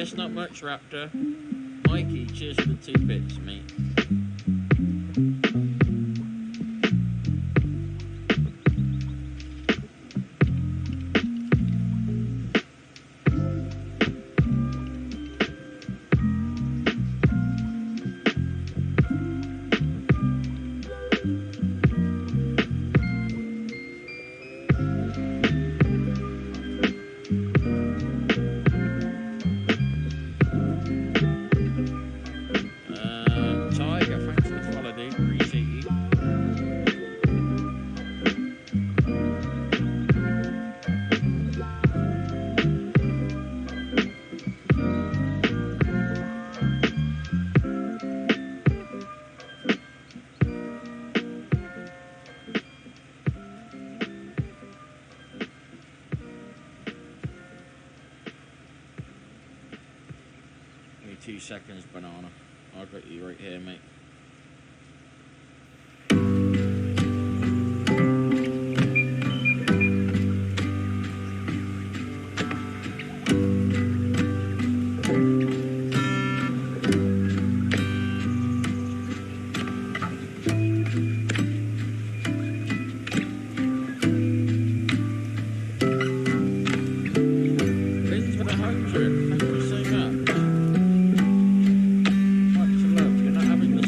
That's not much, Raptor. Mikey, cheers for the 2 bits, mate. Give me 2 seconds, banana. I've got you right here, mate. Into the 100. Thank you so much. Much love. You're not having the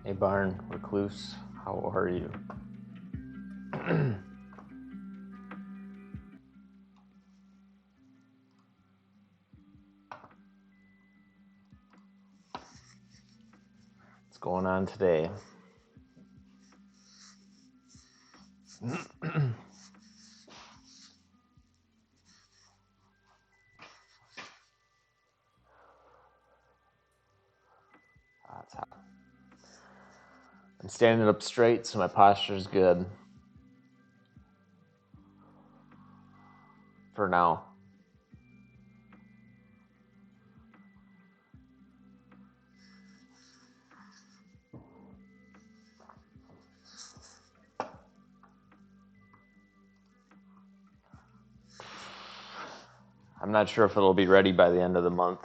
Hey Barn, Recluse, how are you? What's going on today? It's hot. I'm standing up straight, so my posture is good. For now. I'm not sure if it'll be ready by the end of the month.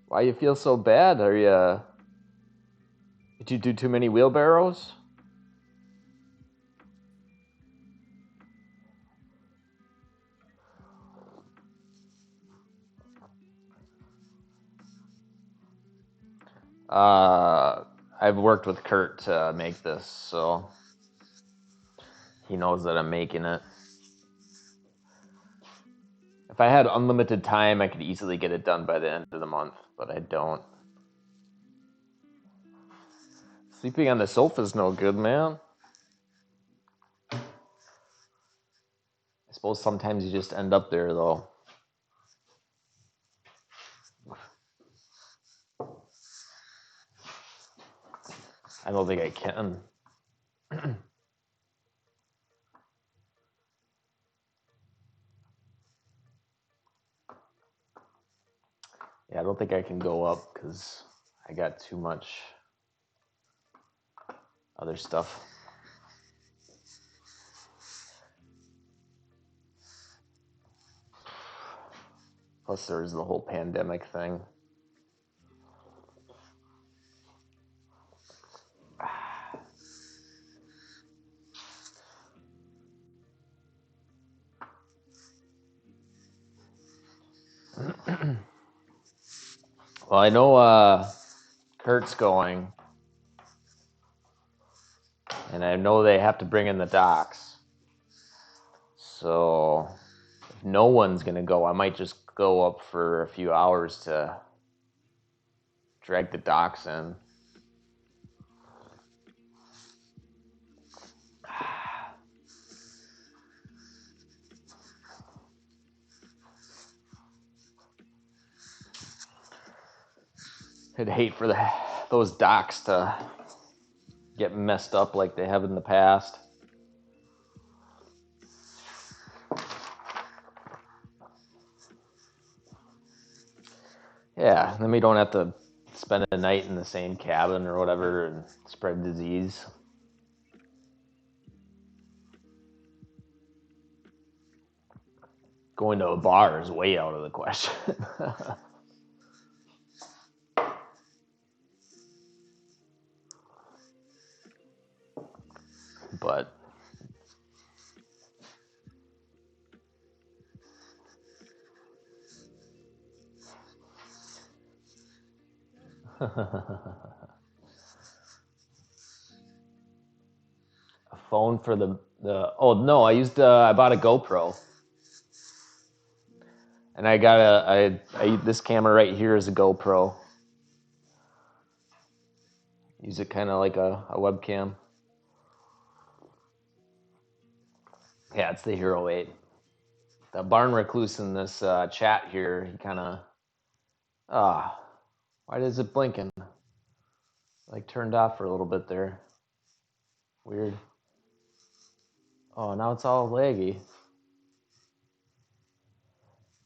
Why you feel so bad? Did you do too many wheelbarrows? I've worked with Kurt to make this, so he knows that I'm making it. If I had unlimited time, I could easily get it done by the end of the month, but I don't. Sleeping on the sofa's no good, man. I suppose sometimes you just end up there, though. I don't think I can. Yeah, I don't think I can go up because I got too much other stuff. Plus, there's the whole pandemic thing. Well, I know Kurt's going, And I know they have to bring in the docks. So if no one's going to go, I might just go up for a few hours to drag the docks in. I'd hate for those docks to get messed up like they have in the past. Yeah, then we don't have to spend a night in the same cabin or whatever and spread disease. Going to a bar is way out of the question. But a phone for the oh no, I bought a GoPro. And I got this camera right here is a GoPro. Use it kind of like a webcam. Yeah, it's the Hero 8. The barn recluse in this chat here, he kind of... why is it blinking? Like turned off for a little bit there. Weird. Oh, now it's all laggy.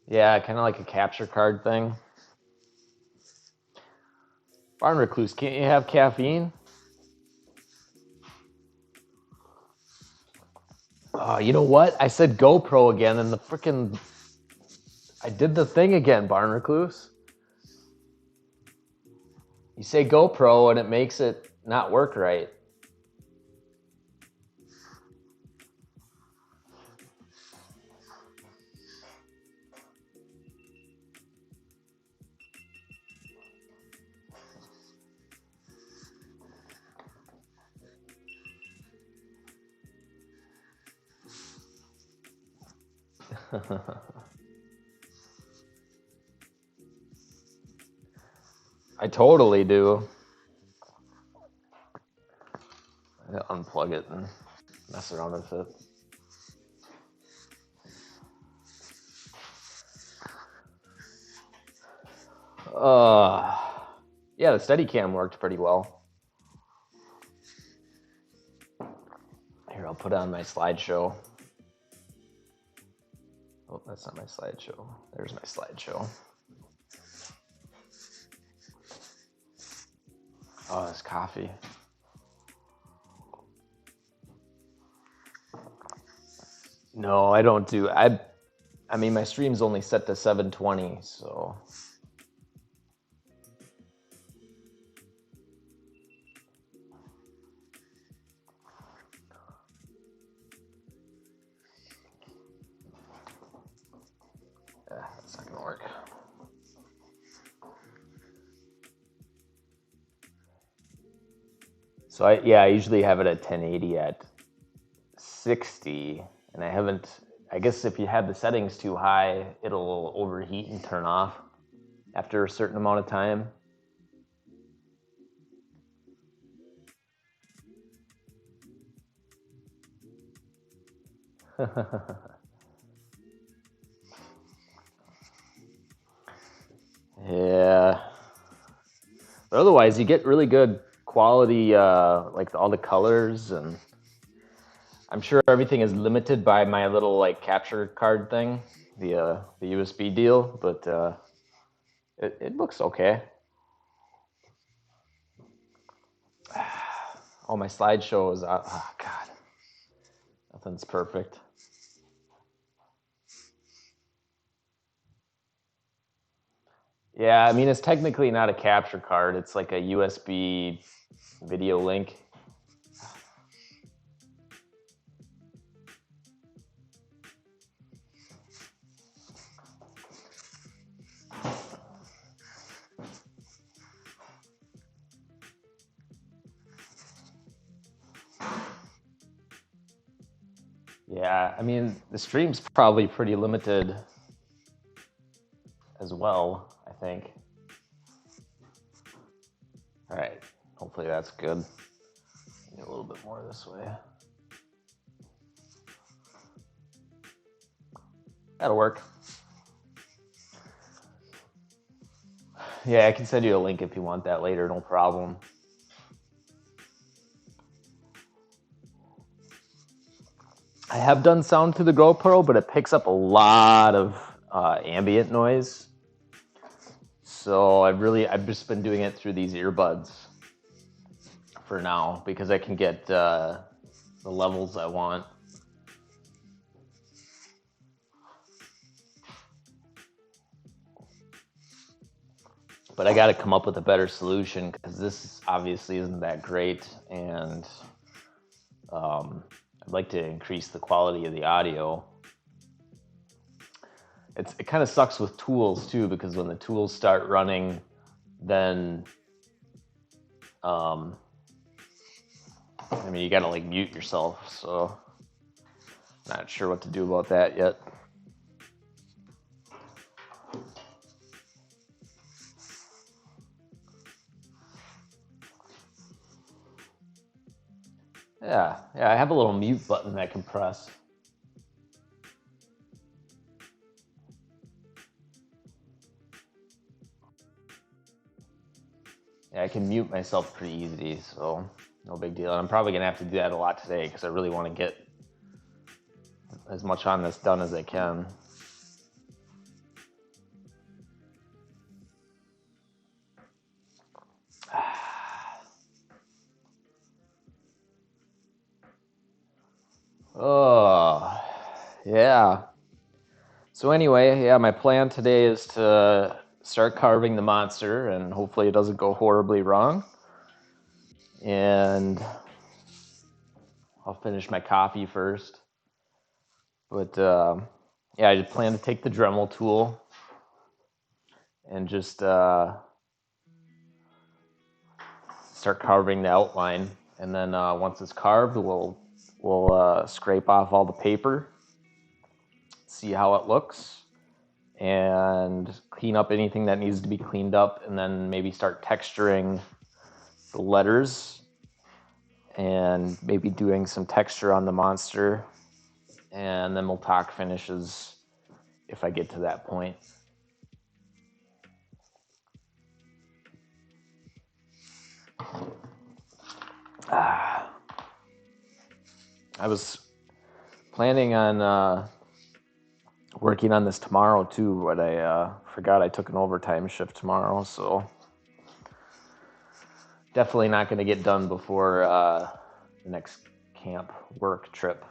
Yeah, kind of like a capture card thing. Barn recluse, can't you have caffeine? Oh, you know what? I said GoPro again, and the freaking... I did the thing again, barn recluse. You say GoPro, and it makes it not work right. I totally do. I unplug it and mess around with it. Yeah, the Steadicam worked pretty well. Here, I'll put on my slideshow. Oh, that's not my slideshow. There's my slideshow. Oh, it's coffee. No, I don't do... I mean, my stream's only set to 720, so... That's not gonna work. So I usually have it at 1080 at 60, and I guess if you have the settings too high, it'll overheat and turn off after a certain amount of time. Yeah. But otherwise, you get really good quality, like all the colors, and I'm sure everything is limited by my little like capture card thing, the USB deal, but it looks okay. Oh, my slideshow is out. Oh, God. Nothing's perfect. Yeah, I mean, it's technically not a capture card. It's like a USB video link. Yeah, I mean, the stream's probably pretty limited as well, I think. All right, hopefully that's good. Get a little bit more this way. That'll work. Yeah, I can send you a link if you want that later, no problem. I have done sound through the GoPro, but it picks up a lot of ambient noise. So I've just been doing it through these earbuds for now because I can get the levels I want. But I got to come up with a better solution because this obviously isn't that great, and I'd like to increase the quality of the audio. It kind of sucks with tools too, because when the tools start running, then I mean, you gotta like mute yourself, so not sure what to do about that yet. Yeah, I have a little mute button I can press. Yeah, I can mute myself pretty easy, so no big deal. And I'm probably gonna have to do that a lot today because I really want to get as much on this done as I can. Oh, yeah. So anyway, yeah, my plan today is to start carving the monster, and hopefully it doesn't go horribly wrong. And I'll finish my coffee first. But yeah, I plan to take the Dremel tool and just start carving the outline. And then once it's carved, we'll scrape off all the paper, see how it looks, and clean up anything that needs to be cleaned up, and then maybe start texturing the letters and maybe doing some texture on the monster, and then we'll talk finishes if I get to that point. I was planning on working on this tomorrow too, but I forgot I took an overtime shift tomorrow, so definitely not going to get done before the next camp work trip.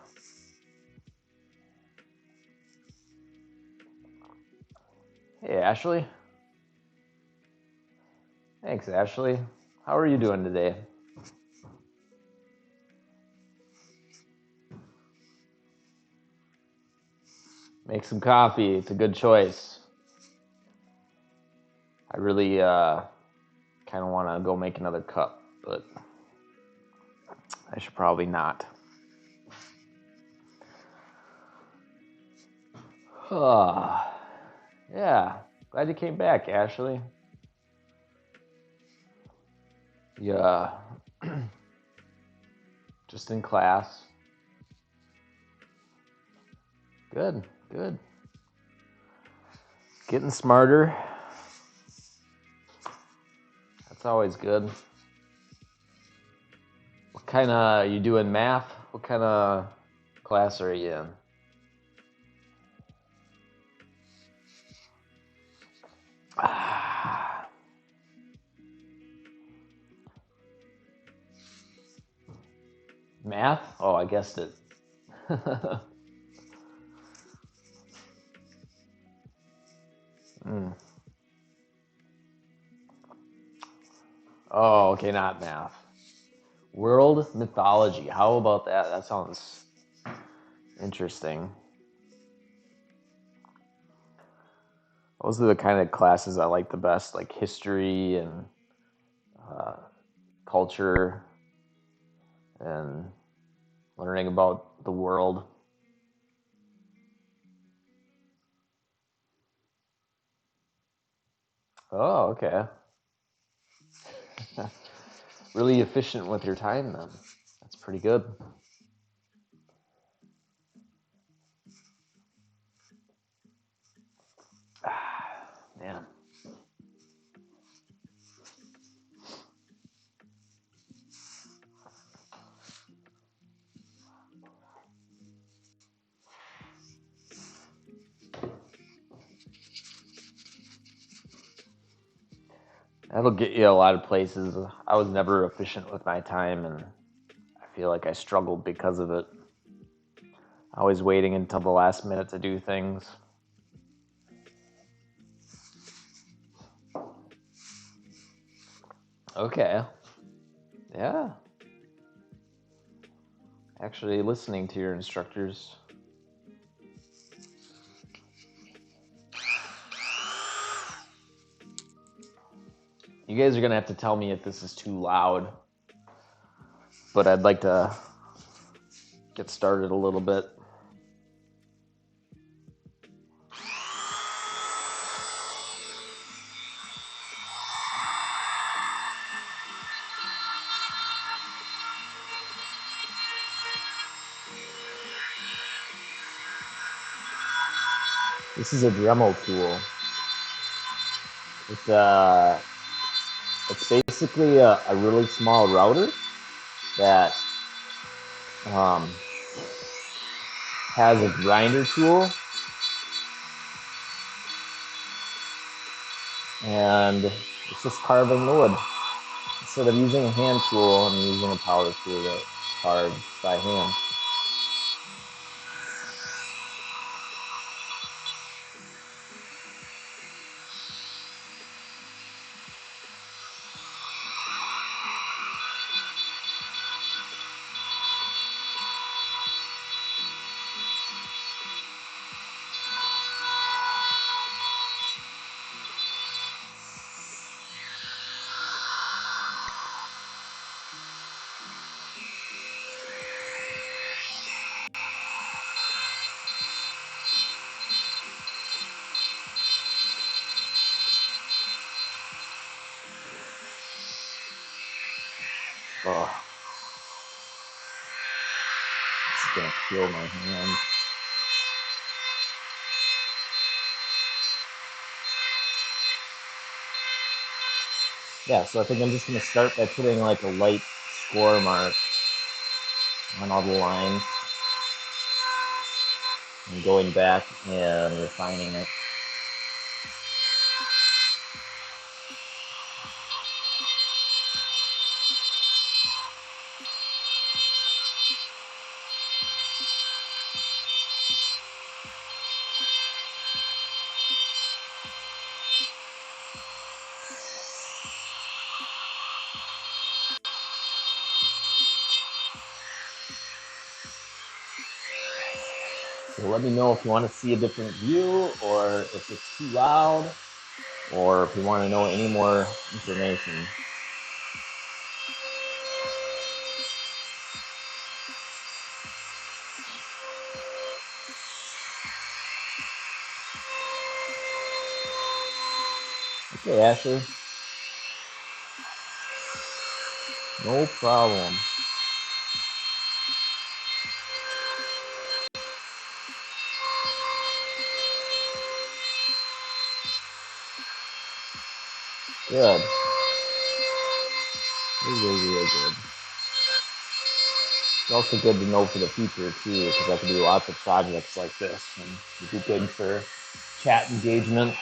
Hey, Ashley. Thanks, Ashley. How are you doing today? Make some coffee. It's a good choice. I really kind of want to go make another cup, but I should probably not. Yeah, glad you came back, Ashley. Yeah, just in class. Good. Getting smarter. That's always good. What kind of, you doing math? What kind of class are you in? Math? Oh, I guessed it. Oh, okay, not math. World mythology. How about that? That sounds interesting. Those are the kind of classes I like the best, like history and culture and learning about the world. Oh, okay. Really efficient with your time then. That's pretty good. Man. That'll get you a lot of places. I was never efficient with my time, and I feel like I struggled because of it. Always waiting until the last minute to do things. Okay. Yeah. Actually listening to your instructors. You guys are going to have to tell me if this is too loud. But I'd like to get started a little bit. This is a Dremel tool. It's basically a really small router that has a grinder tool, and it's just carving the wood. Instead of using a hand tool, I'm using a power tool that carves by hand. Oh, it's gonna kill my hand. Yeah, so I think I'm just gonna start by putting like a light score mark on all the lines and going back and refining it. So let me know if you want to see a different view, or if it's too loud, or if you want to know any more information. Okay, Asher. No problem. Good. Really good. It's also good to know for the future too, because I can do lots of projects like this, and it'd be good for chat engagement.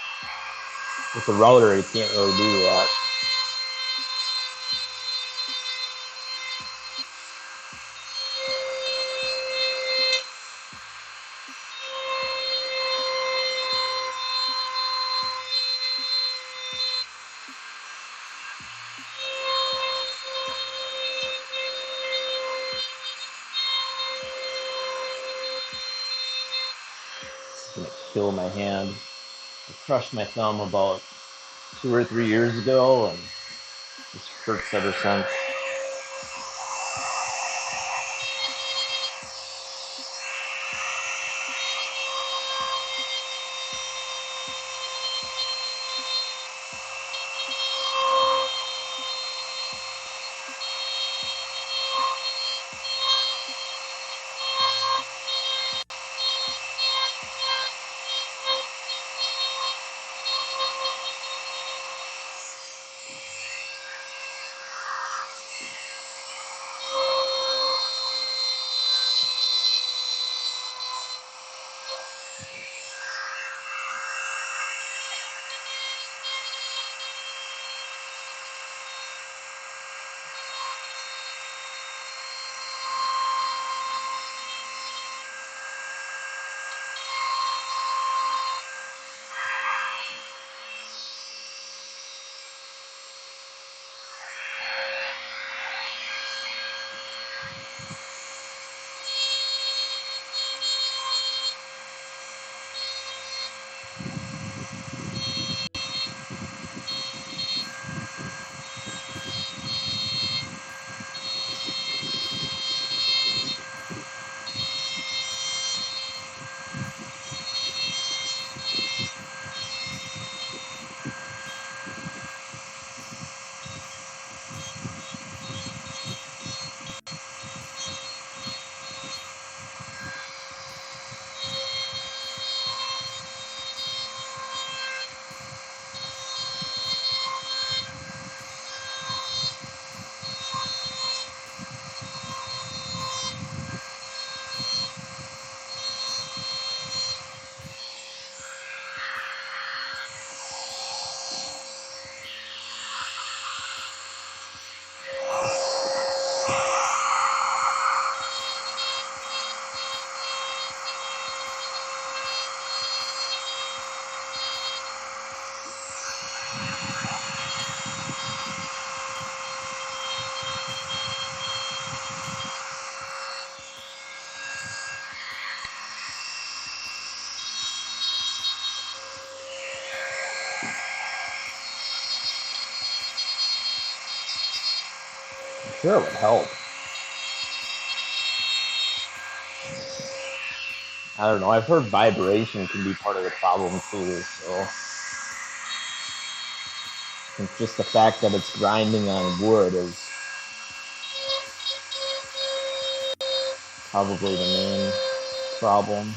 With the router, you can't really do that. It's gonna kill my hand. I crushed my thumb about 2 or 3 years ago, and this hurts ever since. sure it would help. I don't know. I've heard vibration can be part of the problem too. So I think just the fact that it's grinding on wood is probably the main problem.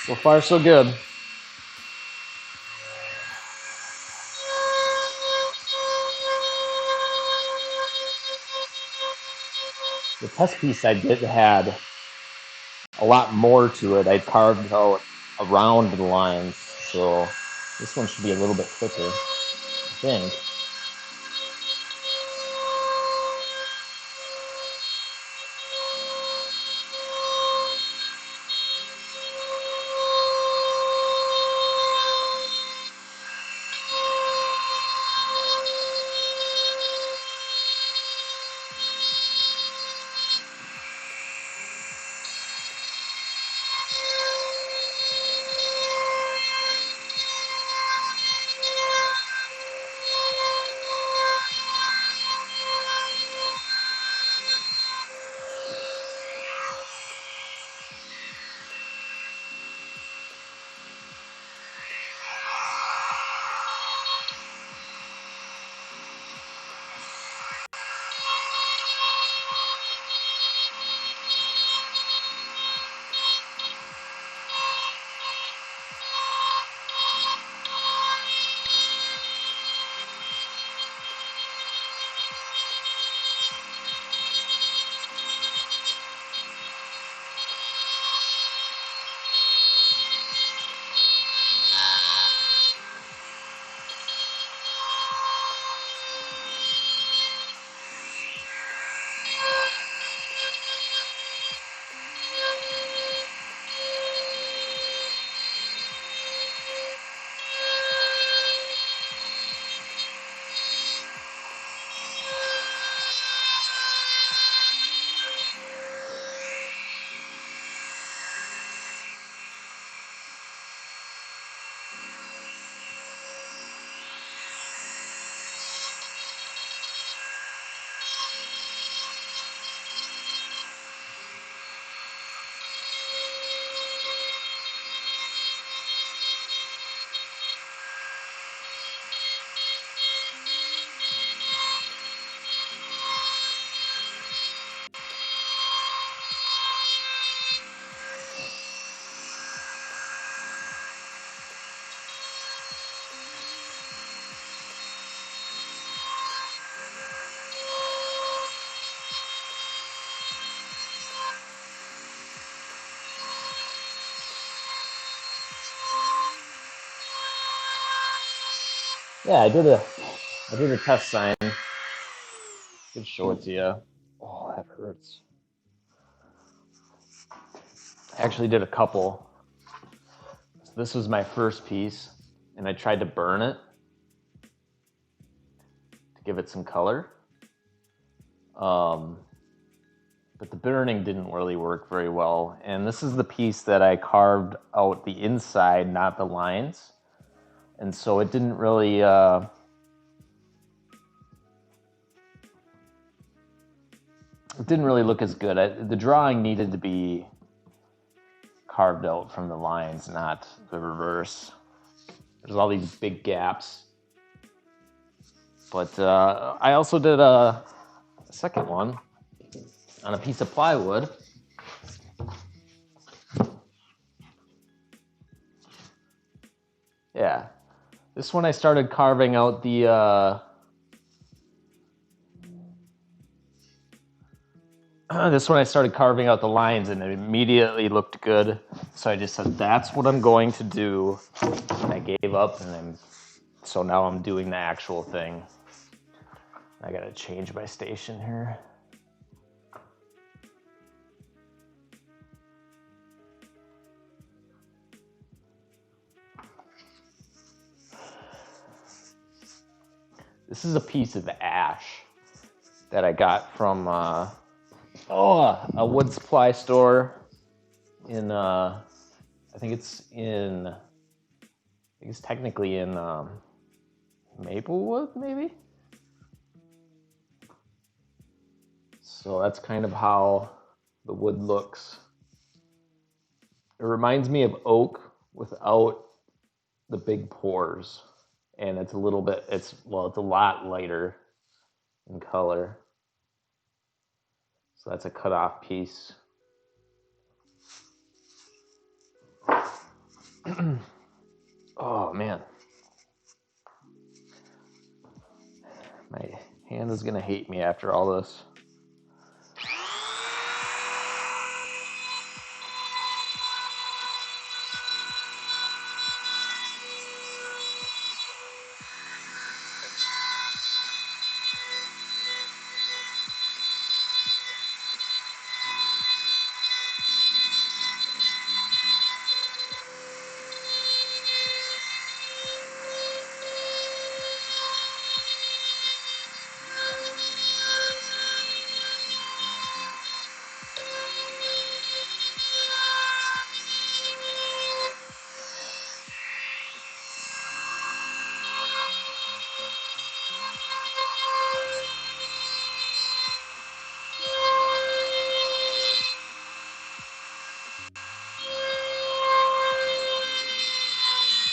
So far, so good. The test piece I did had a lot more to it. I carved out around the lines, so this one should be a little bit thicker, I think. Yeah, I did a test sign. Could show it to you. Oh, that hurts. I actually did a couple. So this was my first piece, and I tried to burn it to give it some color. But the burning didn't really work very well. And this is the piece that I carved out the inside, not the lines. And so it didn't really look as good. The drawing needed to be carved out from the lines, not the reverse. There's all these big gaps. But I also did a second one on a piece of plywood. Yeah. This one I started carving out the this one I started carving out the lines and it immediately looked good. So I just said, that's what I'm going to do. And I gave up, and so now I'm doing the actual thing. I gotta change my station here. This is a piece of ash that I got from a wood supply store in I think it's technically in Maplewood, maybe. So that's kind of how the wood looks. It reminds me of oak without the big pores, and it's a lot lighter in color. So that's a cut-off piece. Oh man, my hand is gonna hate me after all this.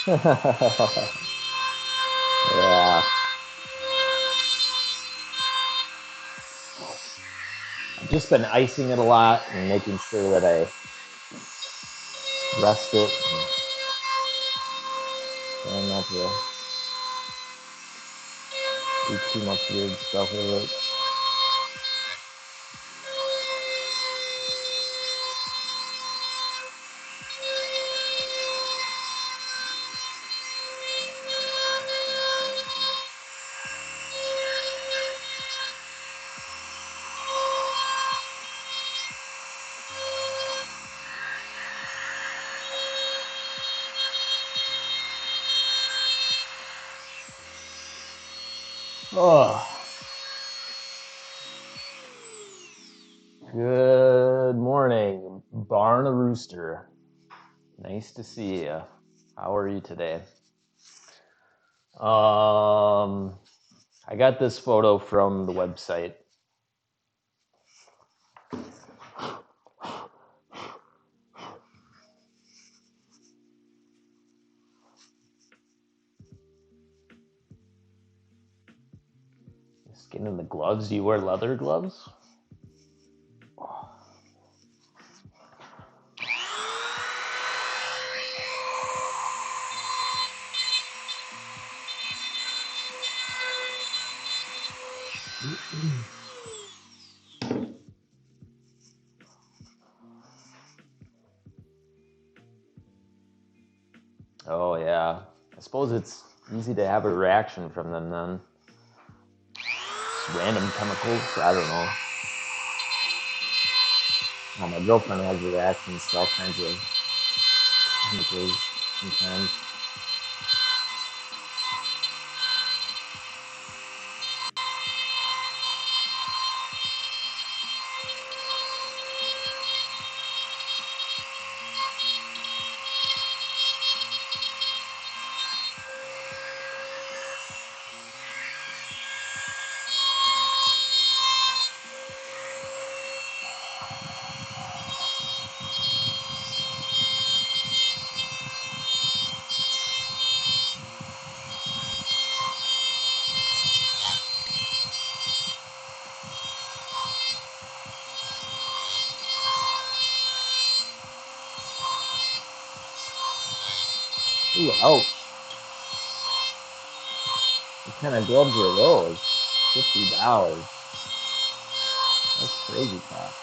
Yeah. I've just been icing it a lot and making sure that I rest it and not to do too much weird stuff with it. Oh. Good morning, Barn a Rooster. Nice to see you. How are you today? I got this photo from the website. Skin in the gloves. Do you wear leather gloves? Oh yeah. I suppose it's easy to have a reaction from them then. Just random chemicals. I don't know. My girlfriend has reactions to all kinds of chemicals sometimes. Ooh, ouch. What kind of gloves are those? $50. That's crazy talk.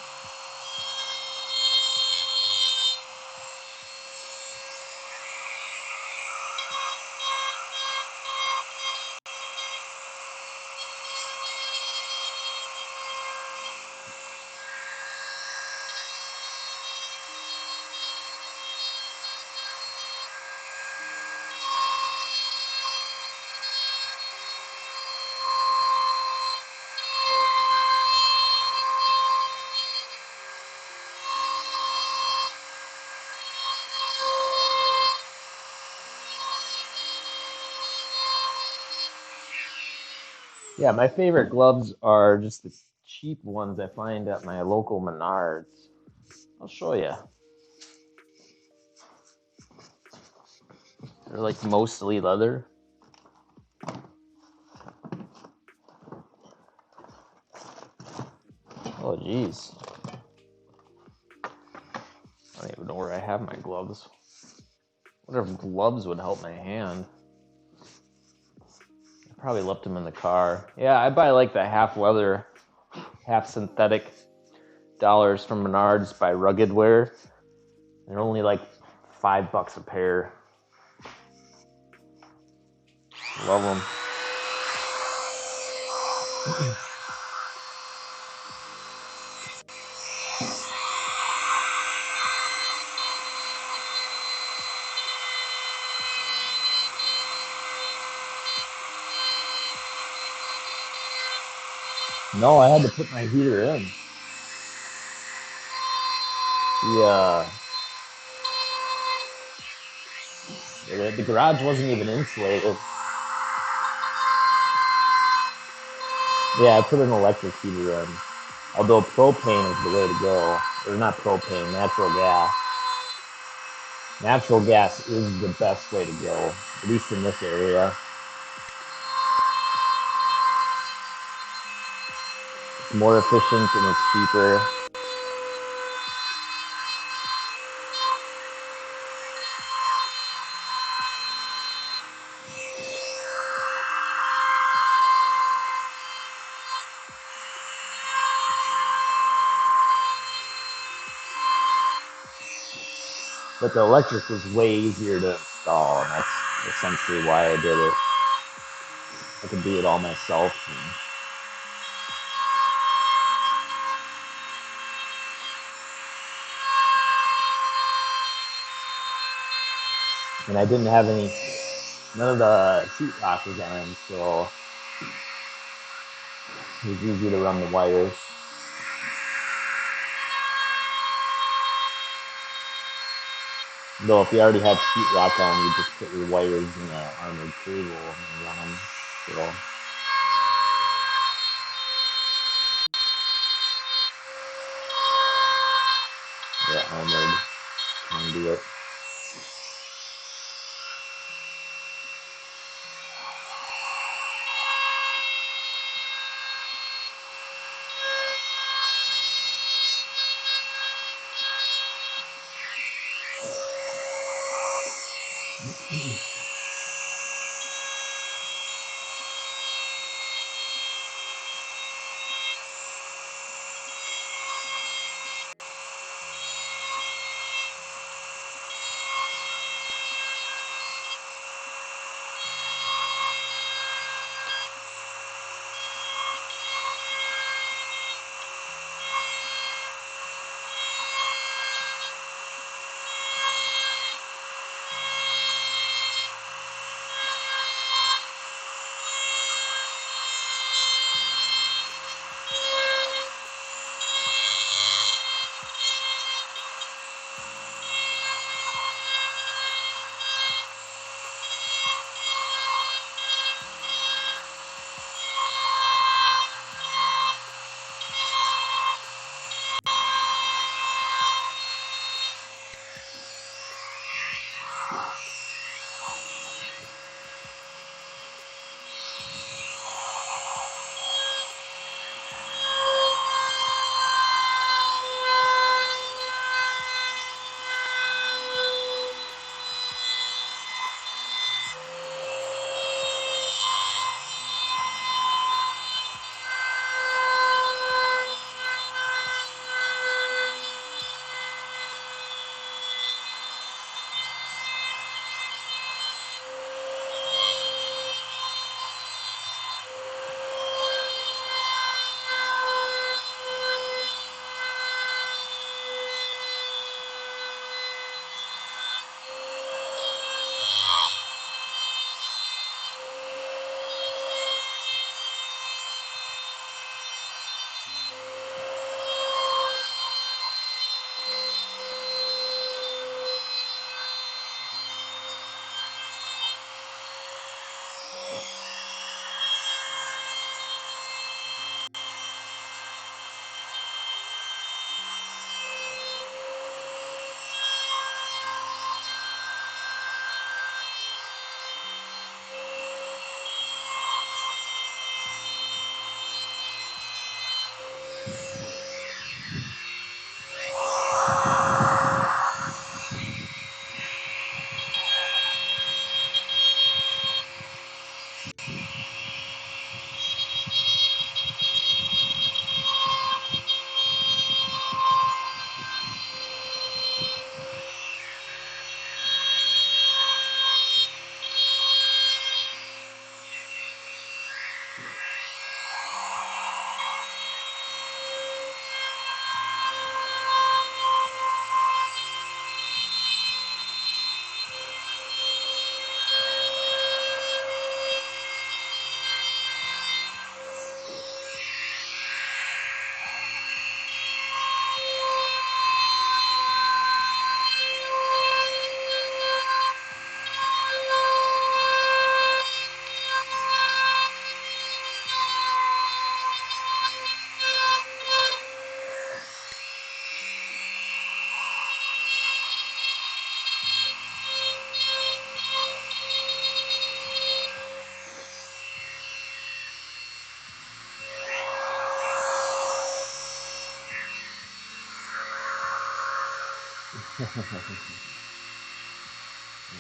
Yeah, my favorite gloves are just the cheap ones I find at my local Menards. I'll show you. They're like mostly leather. Oh, geez. I don't even know where I have my gloves. I wonder if gloves would help my hand. I probably left them in the car. Yeah, I buy like the half leather, half synthetic dollars from Menards by Rugged Wear. They're only like $5 a pair. Love them. No, I had to put my heater in. The garage wasn't even insulated. Yeah, I put an electric heater in. Although propane is the way to go. Or not propane, natural gas. Natural gas is the best way to go, at least in this area. It's more efficient and it's cheaper. But the electric was way easier to install, and that's essentially why I did it. I could do it all myself. And I didn't have none of the sheetrock was on, so it was easy to run the wires. Though if you already have sheetrock on, you just put your wires in the armored cable and run them. So, yeah, armored conduit.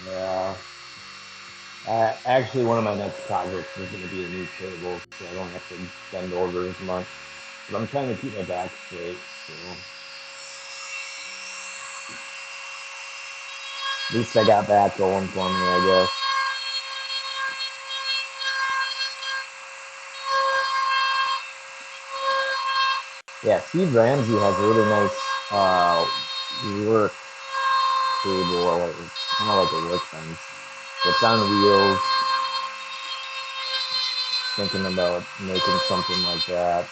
Yeah. Actually, one of my next projects is going to be a new table, so I don't have to bend over as much. But I'm trying to keep my back straight, so at least I got that going for me, I guess. Yeah, Steve Ramsey has a really nice work table. It's kind of like a workbench. It's on wheels. Thinking about making something like that.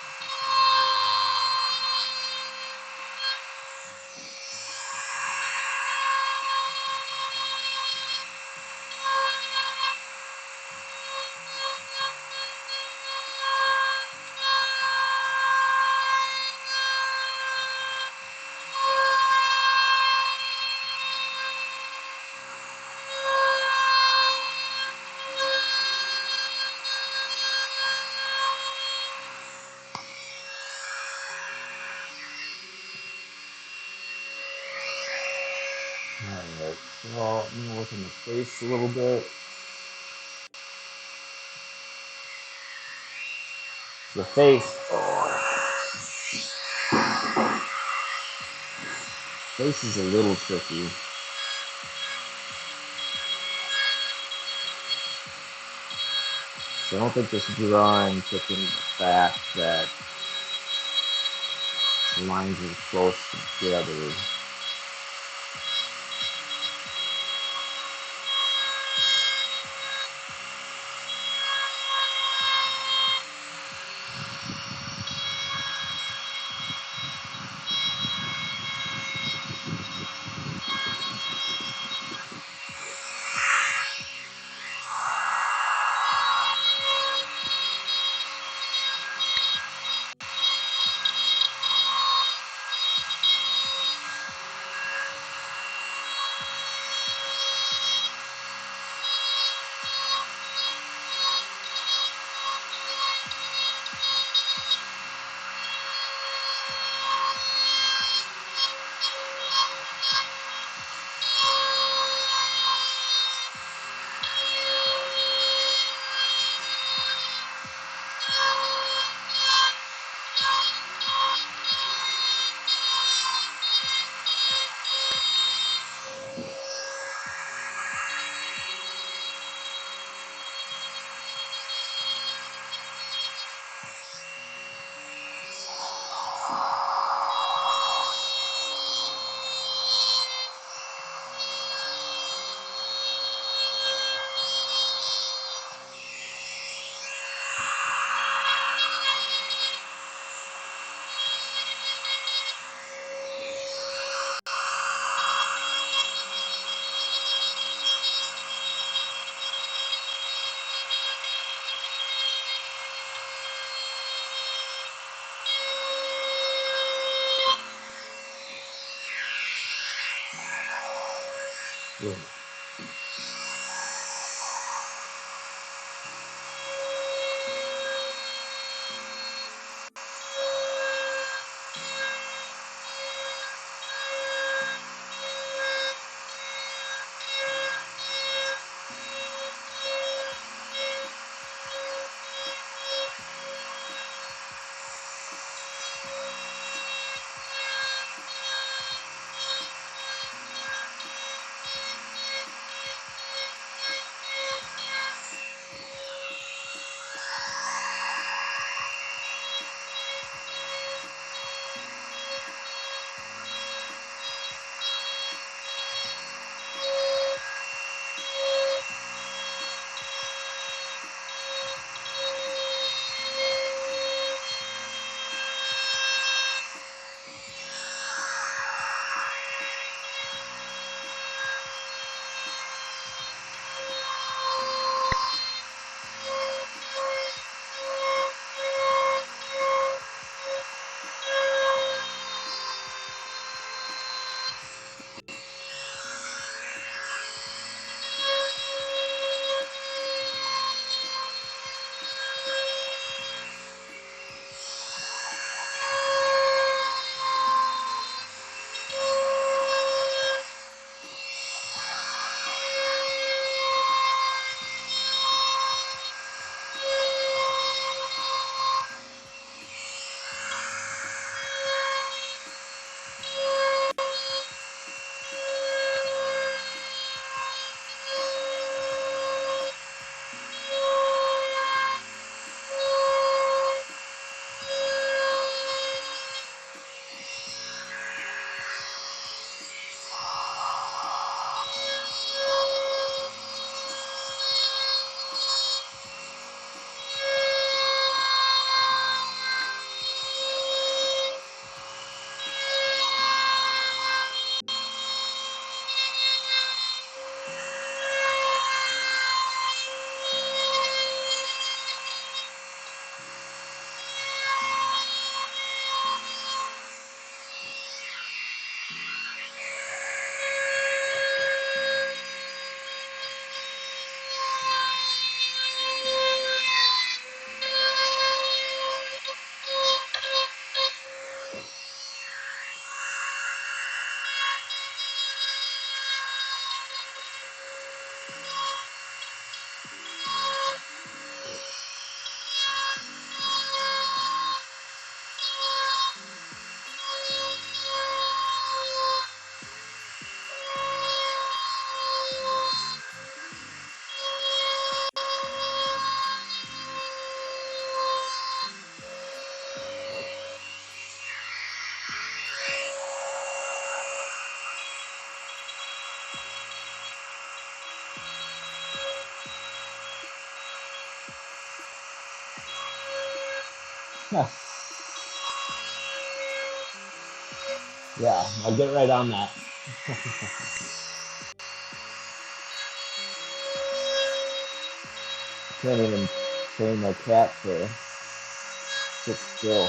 Alright, so I'm gonna look in the face a little bit. The face, face is a little tricky. So I don't think this drawing took in the fact that the lines are close together. Yeah. Yeah, I'll get right on that. Can't even train my cat to sit still.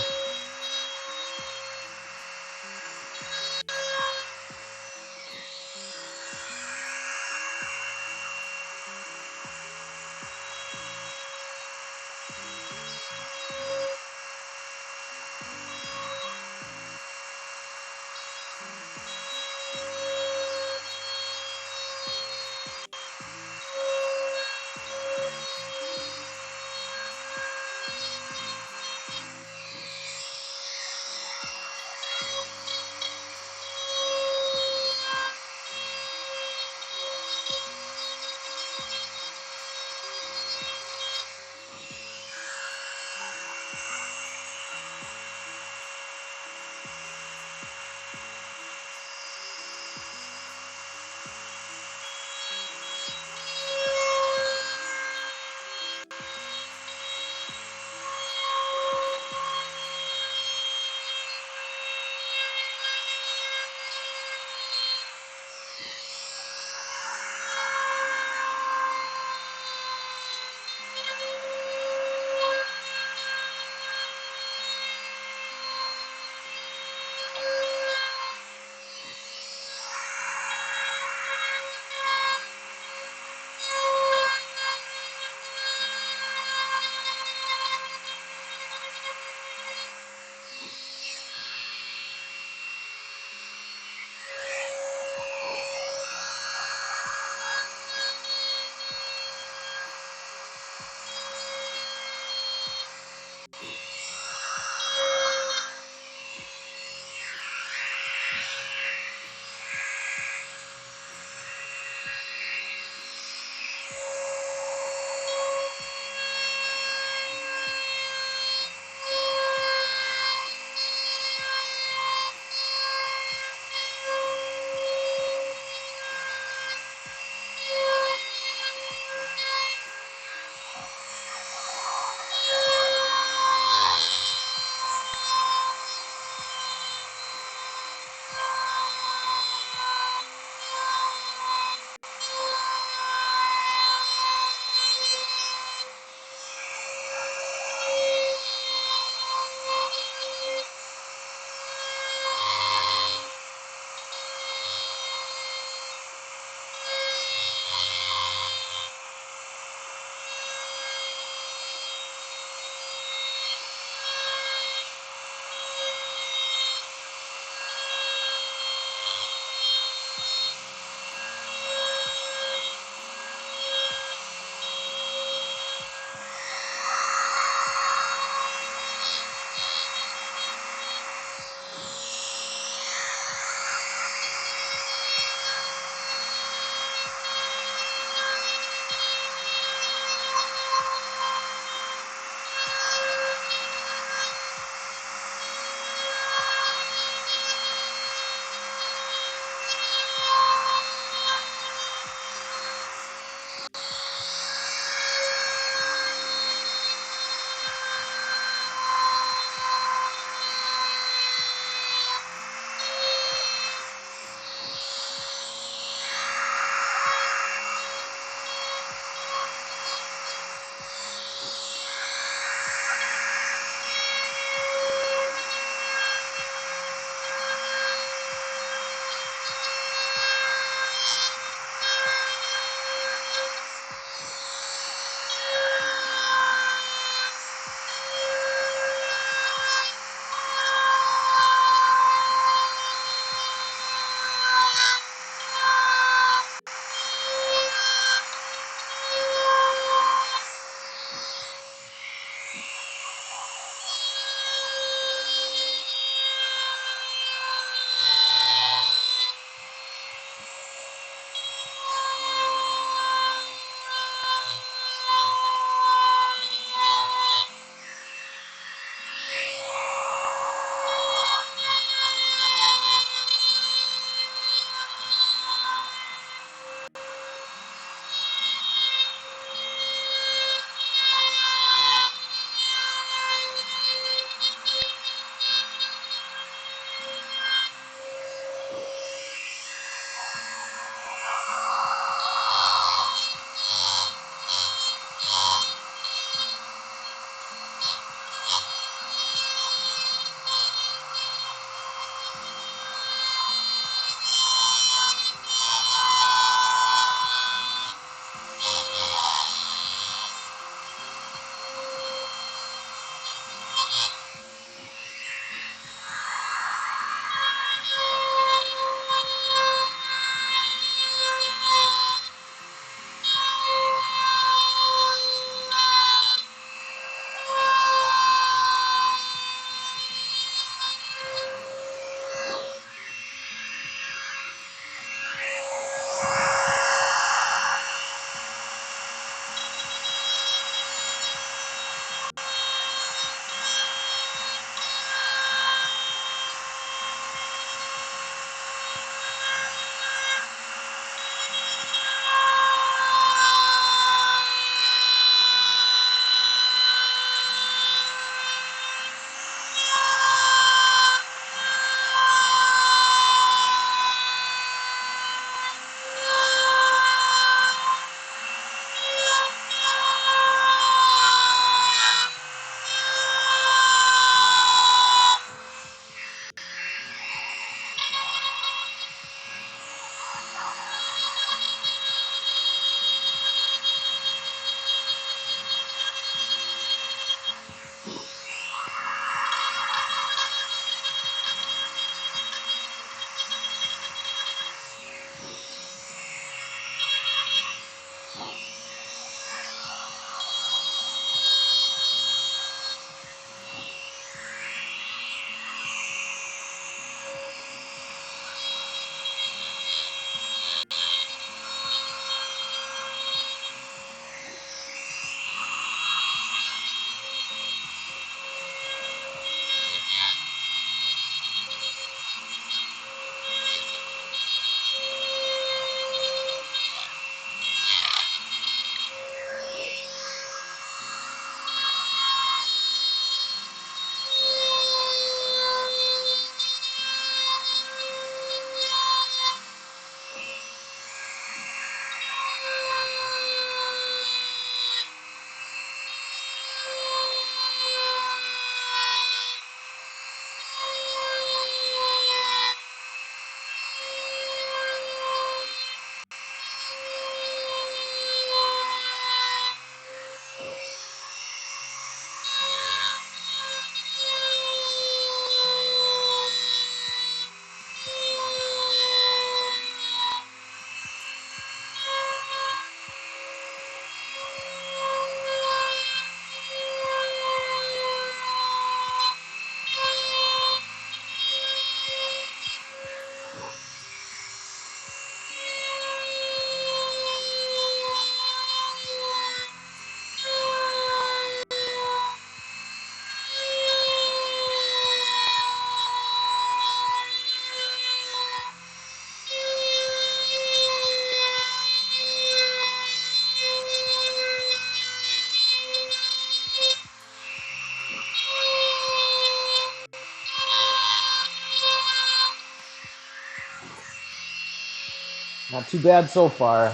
Not too bad so far. I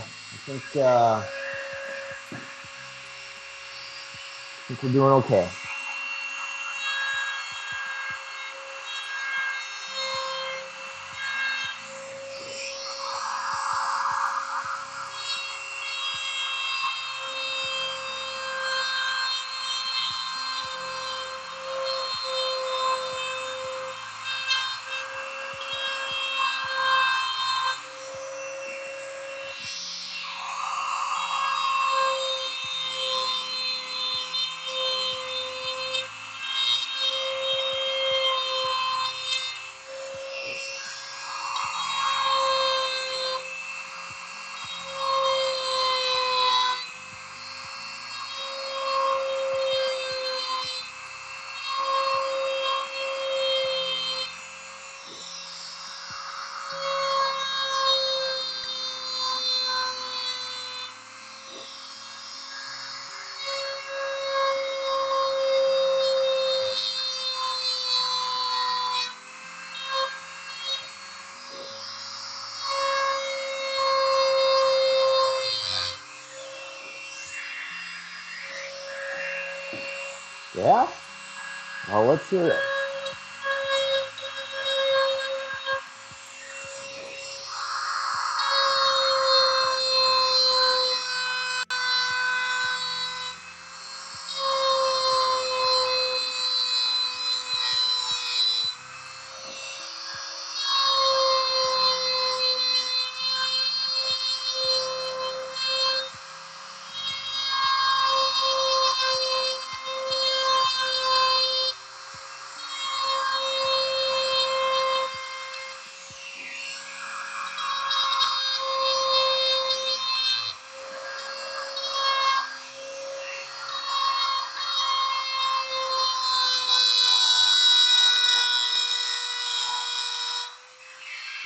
think we're doing okay. Yeah? Well, let's hear it.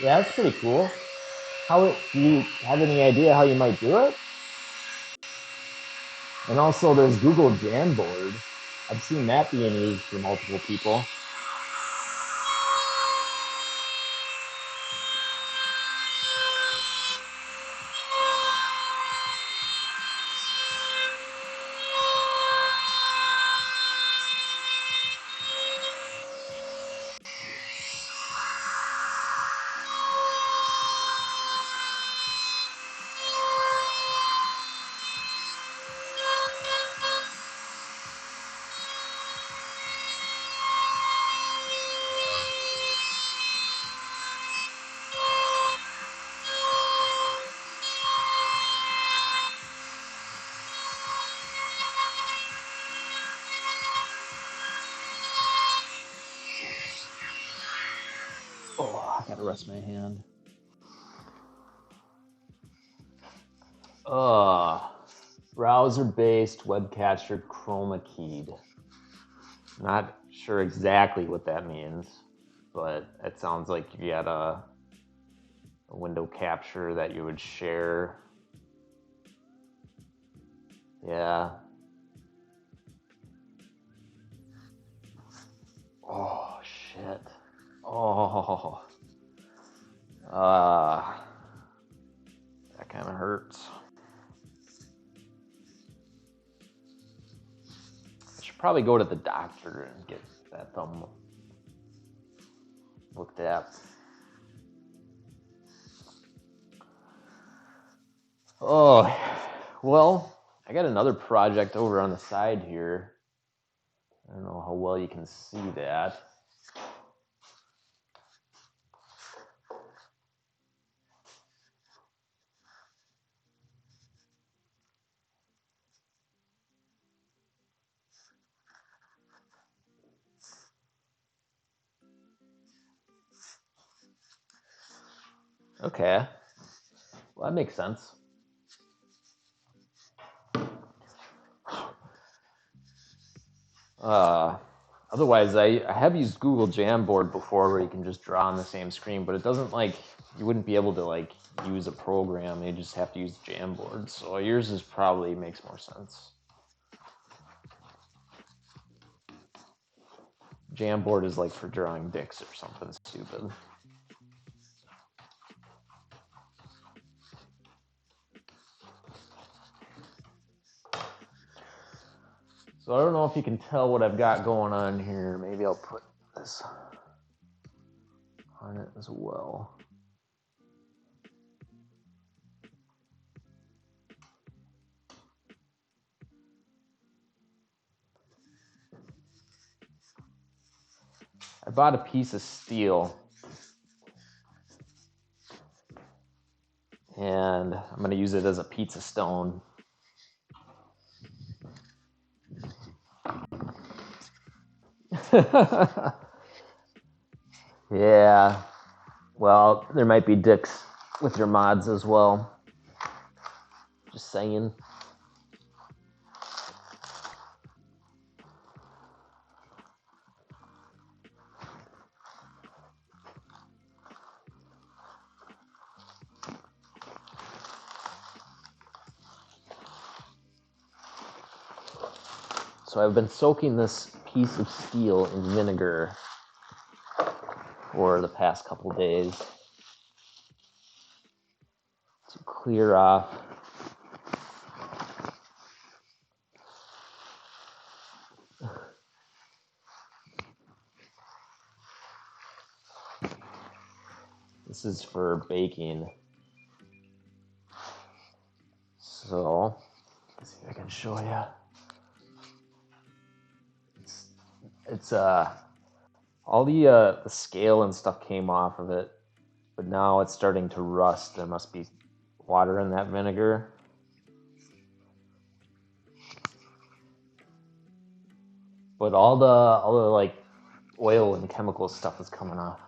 Yeah, that's pretty cool. Do you have any idea how you might do it? And also, there's Google Jamboard. I've seen that being used for multiple people. Oh, I gotta rest my hand. Browser-based web capture chroma keyed. Not sure exactly what that means, but it sounds like you had a window capture that you would share. Yeah. Oh, shit. Oh. That kind of hurts. I should probably go to the doctor and get that thumb looked at. Oh, well, I got another project over on the side here. I don't know how well you can see that. Okay. Well, that makes sense. Otherwise, I have used Google Jamboard before where you can just draw on the same screen, but it doesn't you wouldn't be able to use a program. You just have to use Jamboard. So yours is probably makes more sense. Jamboard is for drawing dicks or something stupid. So I don't know if you can tell what I've got going on here. Maybe I'll put this on it as well. I bought a piece of steel, and I'm going to use it as a pizza stone. Yeah, well, there might be dicks with your mods as well. Just saying. So I've been soaking this piece of steel in vinegar for the past couple days to clear off this is for baking. So let's see if I can show you. It's all the scale and stuff came off of it, but now it's starting to rust. There must be water in that vinegar. But all the like oil and chemical stuff is coming off.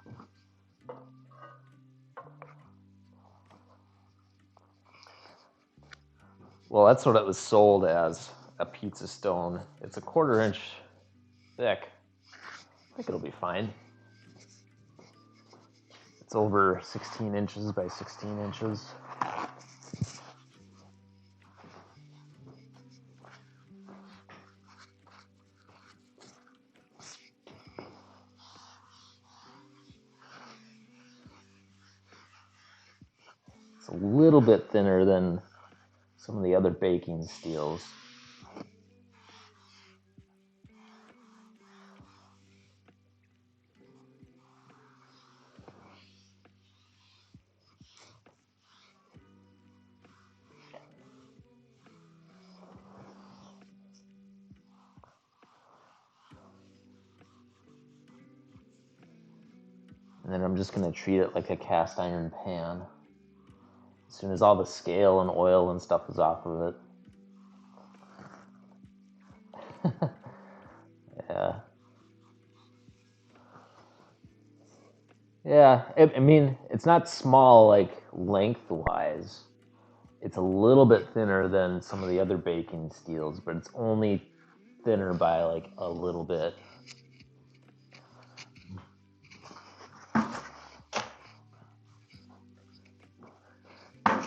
Well, that's what it was sold as, a pizza stone. It's a 1/4 inch thick. I think it'll be fine. It's over 16 inches by 16 inches. It's a little bit thinner than some of the other baking steels. And then I'm just going to treat it like a cast iron pan. As soon as all the scale and oil and stuff is off of it. Yeah. Yeah, I mean, it's not small like lengthwise. It's a little bit thinner than some of the other baking steels, but it's only thinner by like a little bit.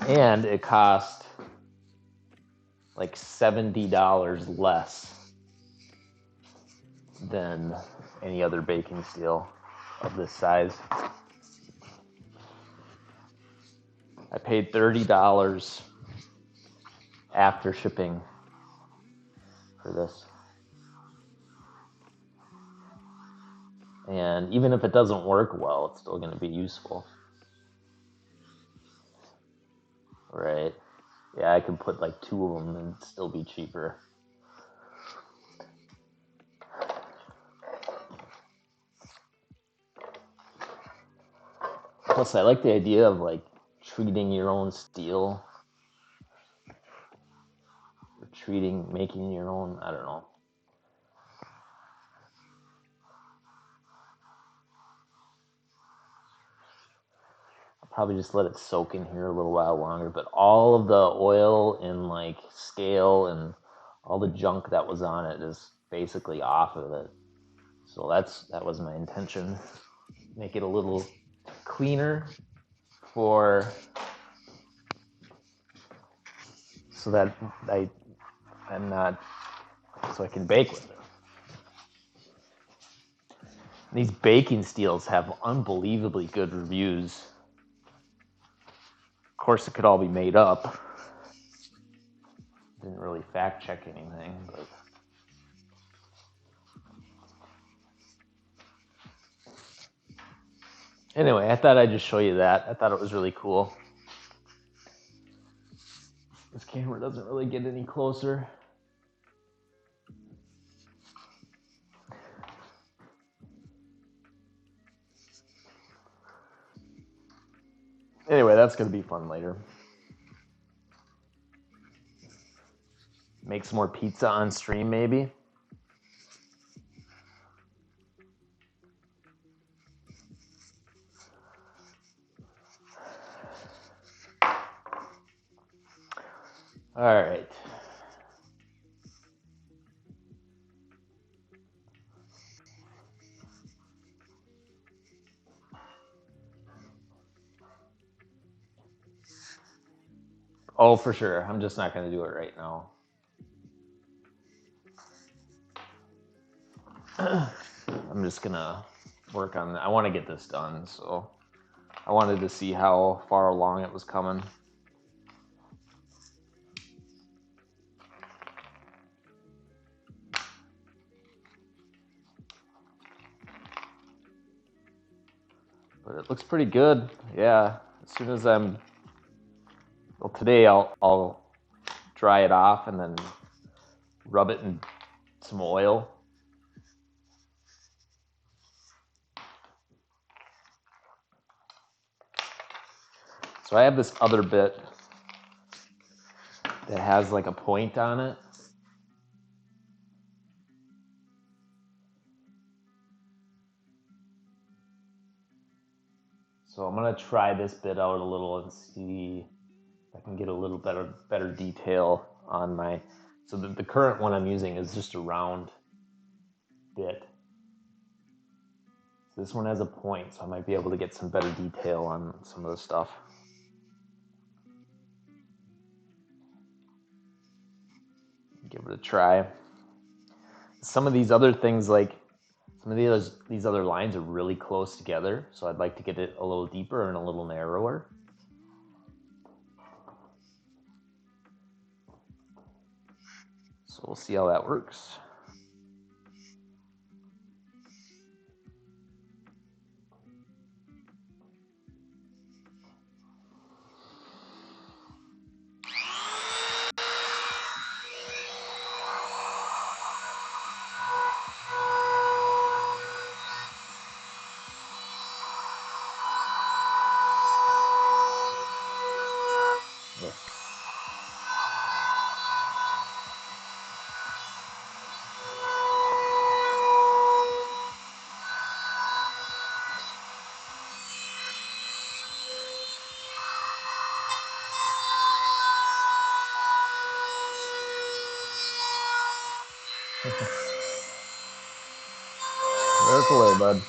And it cost like $70 less than any other baking steel of this size. I paid $30 after shipping for this. And even if it doesn't work well, it's still going to be useful. Right. Yeah, I could put like 2 of them and still be cheaper. Plus, I like the idea of like treating your own steel. Or making your own, I don't know. I'll probably just let it soak in here a little while longer, but all of the oil and like scale and all the junk that was on it is basically off of it. So that was my intention. Make it a little cleaner so that I can bake with it. These baking steels have unbelievably good reviews. Of course, it could all be made up. Didn't really fact check anything, but Anyway, I thought I'd just show you that. I thought it was really cool. This camera doesn't really get any closer. Anyway, that's going to be fun later. Make some more pizza on stream, maybe. All right. Oh, for sure. I'm just not going to do it right now. I'm just going to work on that. I want to get this done, so I wanted to see how far along it was coming. But it looks pretty good. Yeah. As soon as well, today I'll dry it off and then rub it in some oil. So I have this other bit that has like a point on it. So I'm gonna try this bit out a little and see if I can get a little better detail on my. So the current one I'm using is just a round bit. So this one has a point, so I might be able to get some better detail on some of the stuff. Give it a try. Some of these other things, like some of these other lines are really close together, so I'd like to get it a little deeper and a little narrower. So we'll see how that works. Careful there, bud.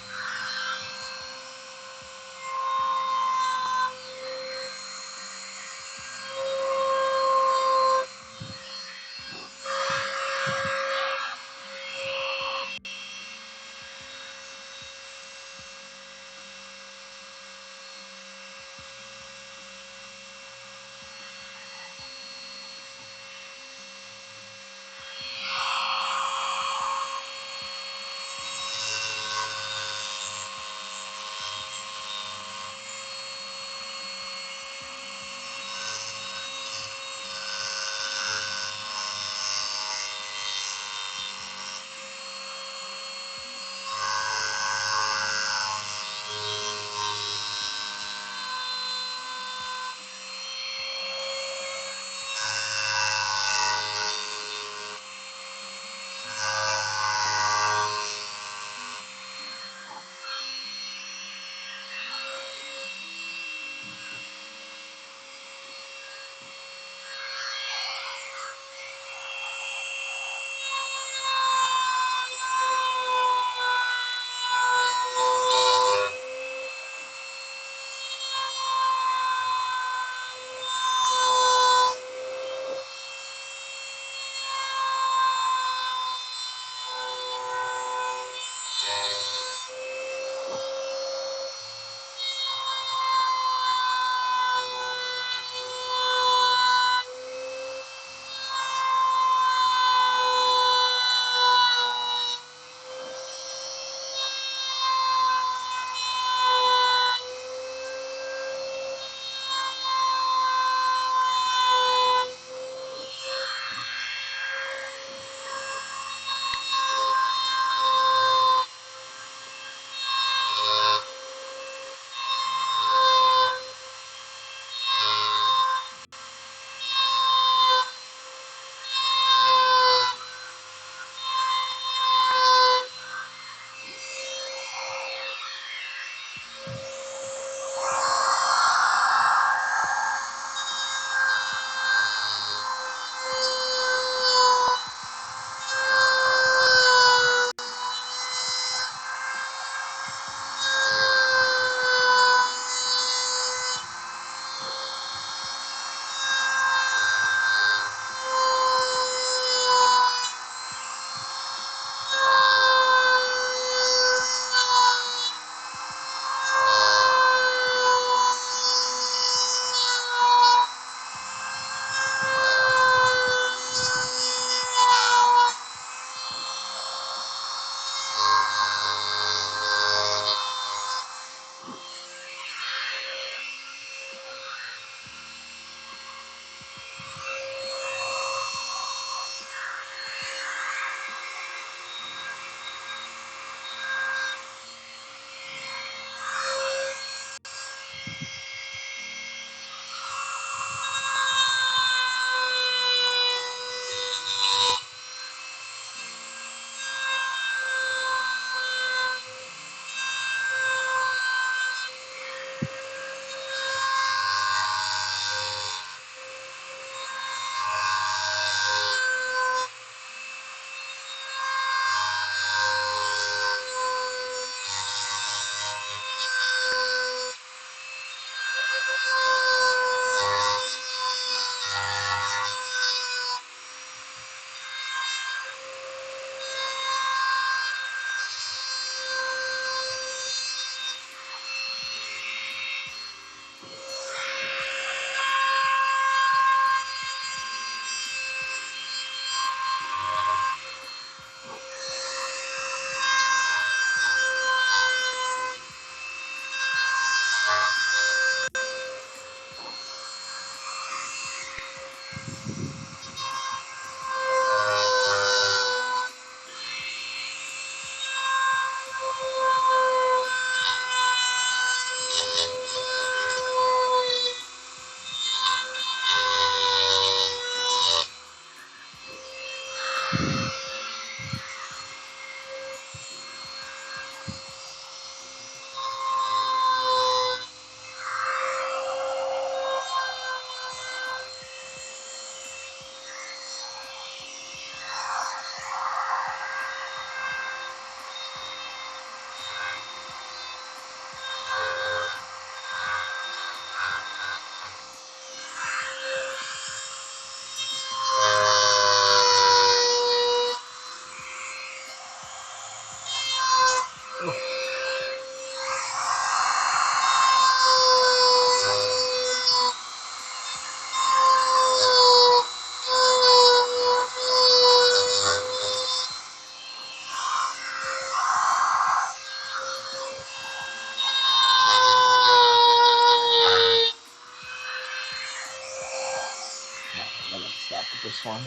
one.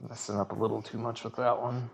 Messing up a little too much with that one.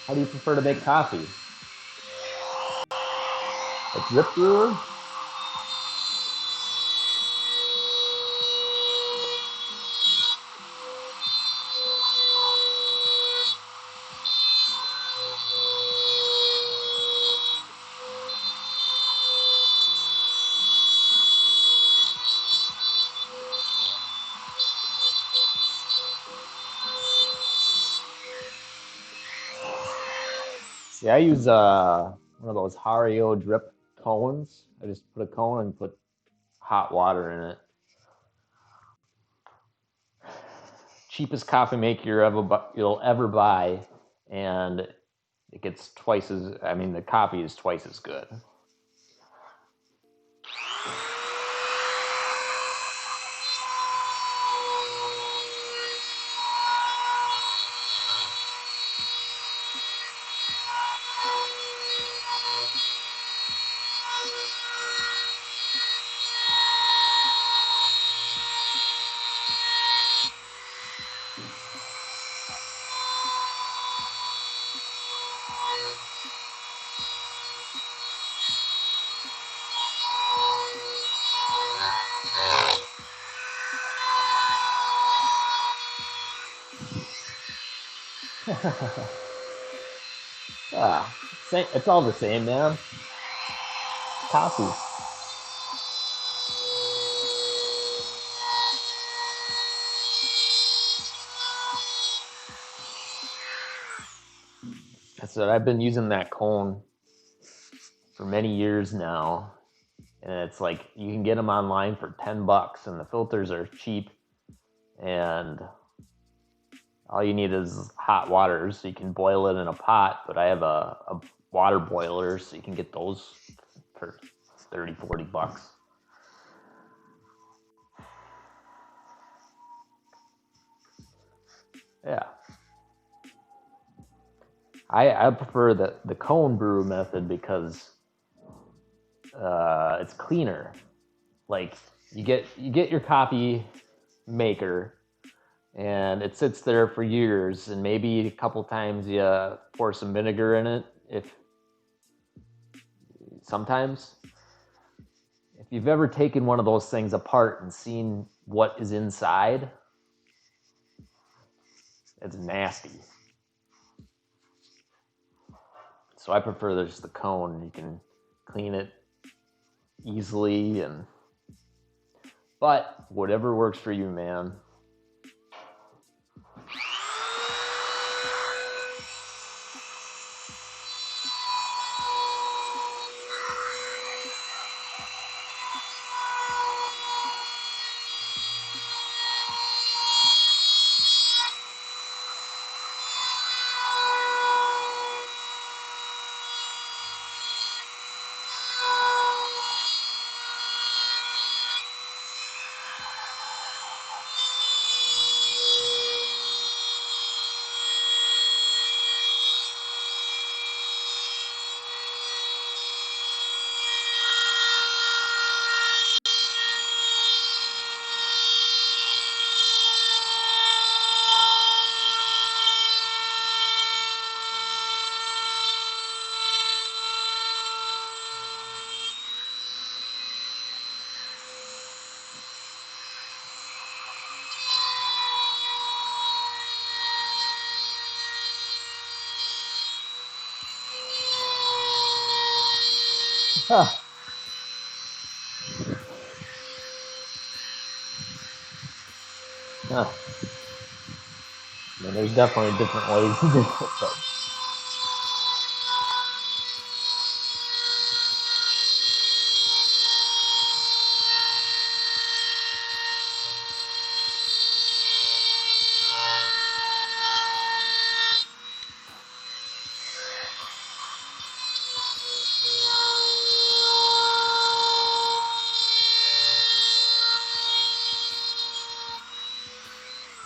How do you prefer to make coffee? A drip brewer? See, I use one of those Hario drip cones. I just put a cone and put hot water in it. Cheapest coffee maker you'll ever buy, and it gets twice as. I mean, the coffee is twice as good. It's all the same, man. Coffee. That's what I've been using that cone for many years now, and it's like you can get them online for $10, and the filters are cheap, and all you need is hot water, so you can boil it in a pot. But I have a water boiler, so you can get those for $30-40. Yeah. I prefer the cone brew method because it's cleaner. Like you get your coffee maker, and it sits there for years, and maybe a couple times you pour some vinegar in it. Sometimes if you've ever taken one of those things apart and seen what is inside, it's nasty. So I prefer just the cone. You can clean it easily, but whatever works for you, man. Huh. Huh. I mean, there's definitely different ways to do it, but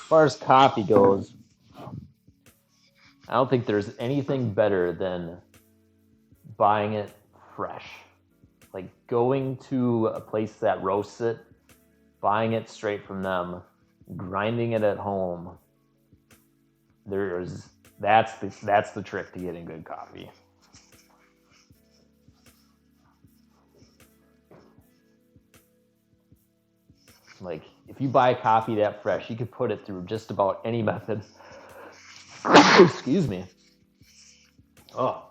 as far as coffee goes, I don't think there's anything better than buying it fresh. Like going to a place that roasts it, buying it straight from them, grinding it at home. There's That's the trick to getting good coffee. Like, if you buy coffee that fresh, you could put it through just about any method. Excuse me. Oh,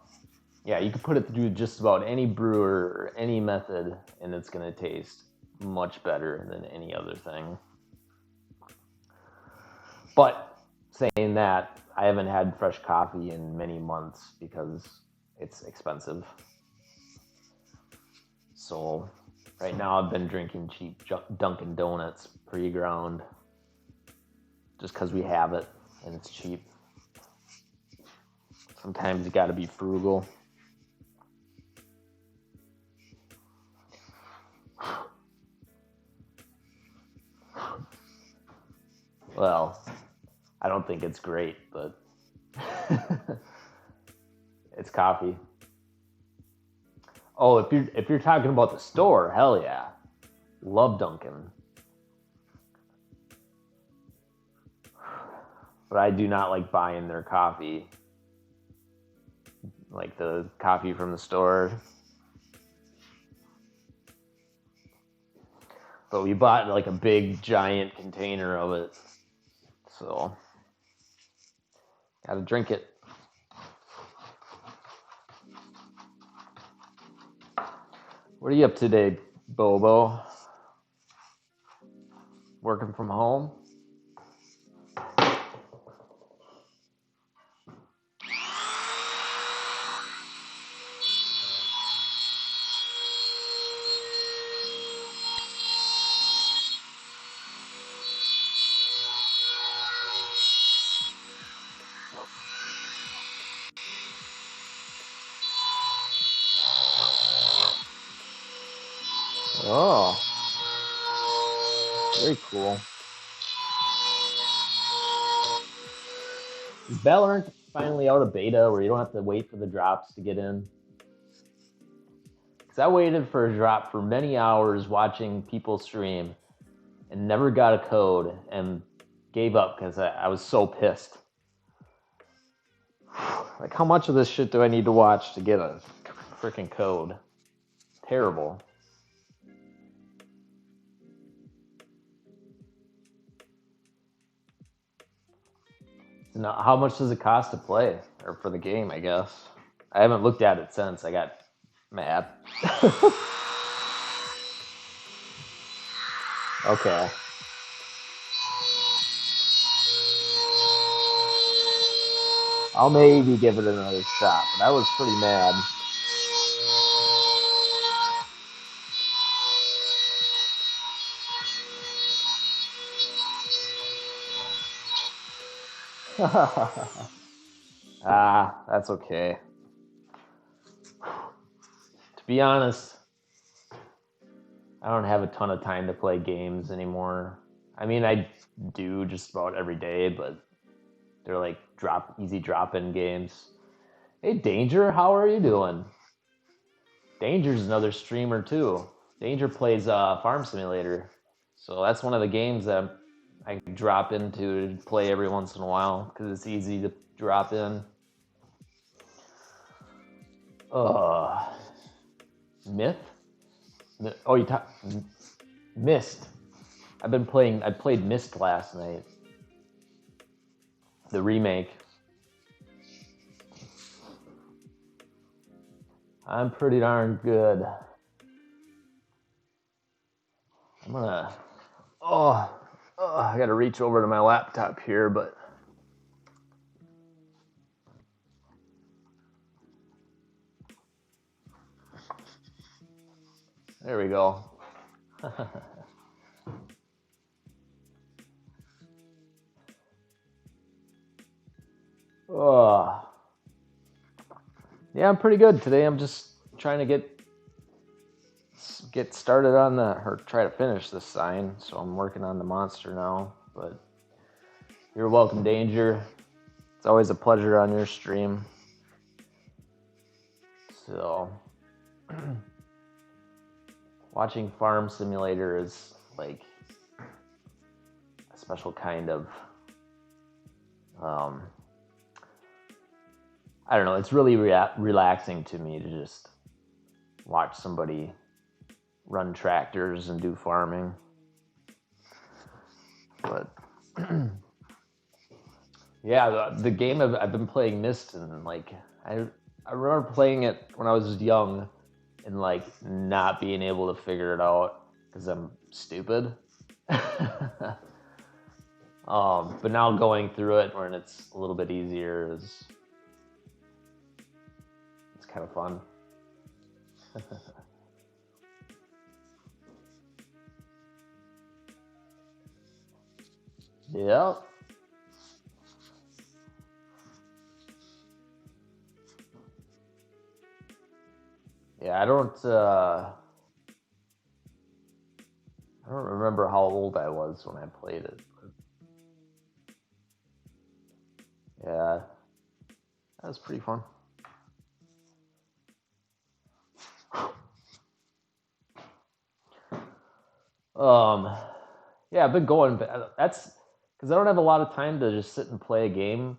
yeah, you could put it through just about any brewer or any method, and it's going to taste much better than any other thing. But saying that, I haven't had fresh coffee in many months because it's expensive. So right now I've been drinking cheap Dunkin' Donuts pre-ground just because we have it and it's cheap. Sometimes you got to be frugal. Well, I don't think it's great, but it's coffee. Oh, if you're talking about the store, hell yeah. Love Dunkin'. But I do not like buying their coffee. Like the coffee from the store. But we bought like a big giant container of it. So gotta drink it. What are you up to today, Bobo? Working from home? Oh, very cool. Is Valorant finally out of beta where you don't have to wait for the drops to get in? Because I waited for a drop for many hours watching people stream and never got a code and gave up because I was so pissed. Like, how much of this shit do I need to watch to get a freaking code? Terrible. Now, how much does it cost to play? Or for the game, I guess. I haven't looked at it since I got mad. Okay. I'll maybe give it another shot, but I was pretty mad. That's okay. To be honest, I don't have a ton of time to play games anymore. I mean, I do just about every day, but they're like easy drop-in games. Hey, Danger, how are you doing? Danger's another streamer too. Danger plays Farm Simulator, so that's one of the games that I drop into to play every once in a while because it's easy to drop in. Myth? Oh, you talk Myst. I played Myst last night. The remake. I'm pretty darn good. I'm gonna. I gotta reach over to my laptop here, but. There we go. Yeah, I'm pretty good today. I'm just trying to get started on or try to finish this sign. So I'm working on the monster now. But you're welcome, Danger. It's always a pleasure on your stream. So watching Farm Simulator is like a special kind of I don't know. It's really relaxing to me to just watch somebody run tractors and do farming. But yeah, the game I've been playing Myst, and like I remember playing it when I was young and like not being able to figure it out because I'm stupid. But now going through it when it's a little bit easier is it's kind of fun. Yeah. Yeah, I don't remember how old I was when I played it. Yeah. That was pretty fun. Yeah, I've been going. That's because I don't have a lot of time to just sit and play a game.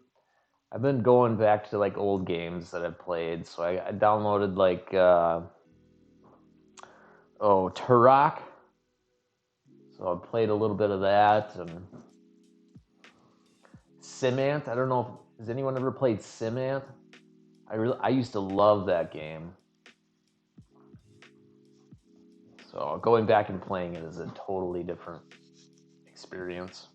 I've been going back to like old games that I've played. So I downloaded like Turok. So I played a little bit of that and Simant. I don't know if has anyone ever played Simant? I used to love that game. So going back and playing it is a totally different experience.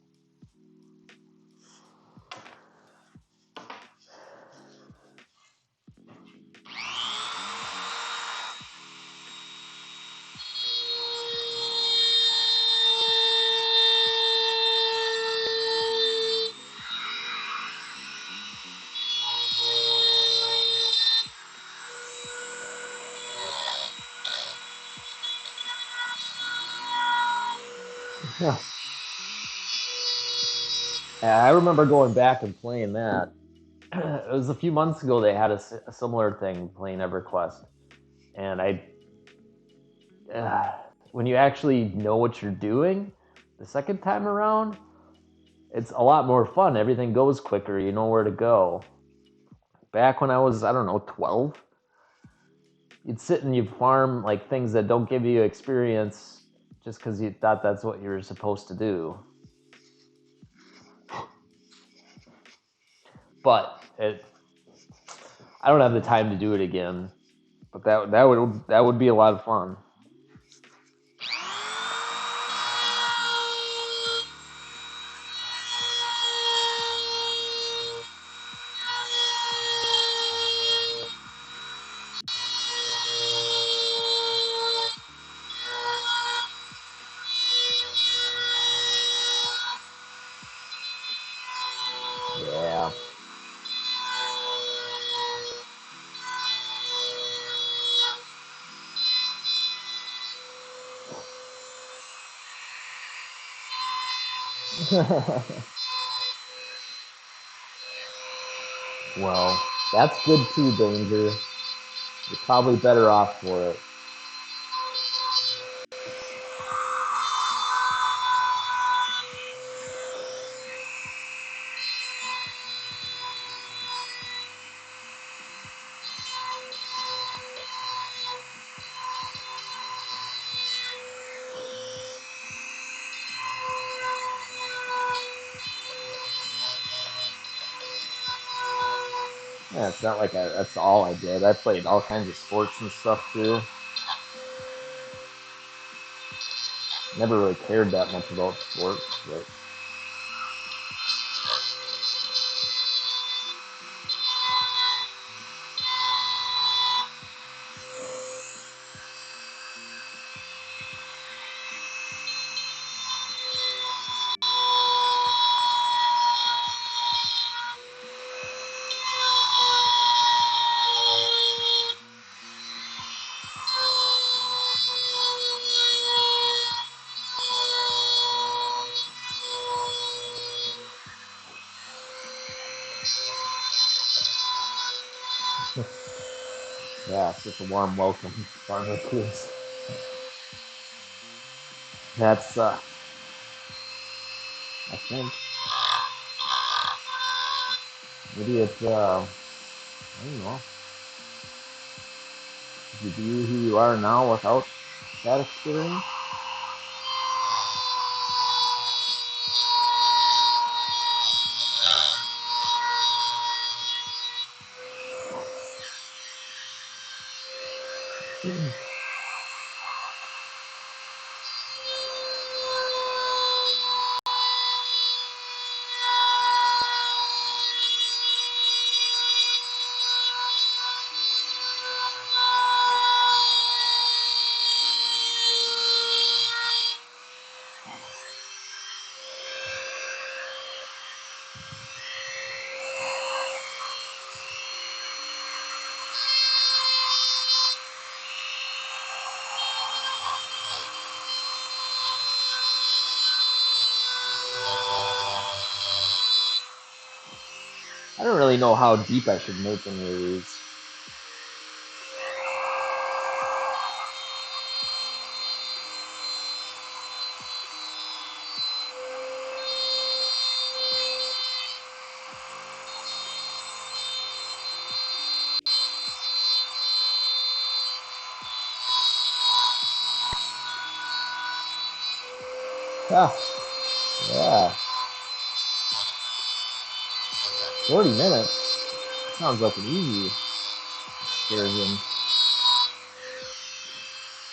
Yeah. I remember going back and playing that. It was a few months ago they had a similar thing playing EverQuest. And uh, when you actually know what you're doing the second time around, it's a lot more fun. Everything goes quicker. You know where to go. Back when I was, I don't know, 12, you'd sit and you'd farm like things that don't give you experience just because you thought that's what you were supposed to do. But I don't have the time to do it again. But that would be a lot of fun. Yeah. Well, that's good too, Danger. You're probably better off for it. Yeah, it's not like that's all I did. I played all kinds of sports and stuff too. Never really cared that much about sports, but yeah, it's just a warm welcome, farmer kids. That's I think maybe it's I don't know. Could you be who you are now without that experience? I don't really know how deep I should make any of these. Ah, yeah. 40 minutes. Sounds like an easy version.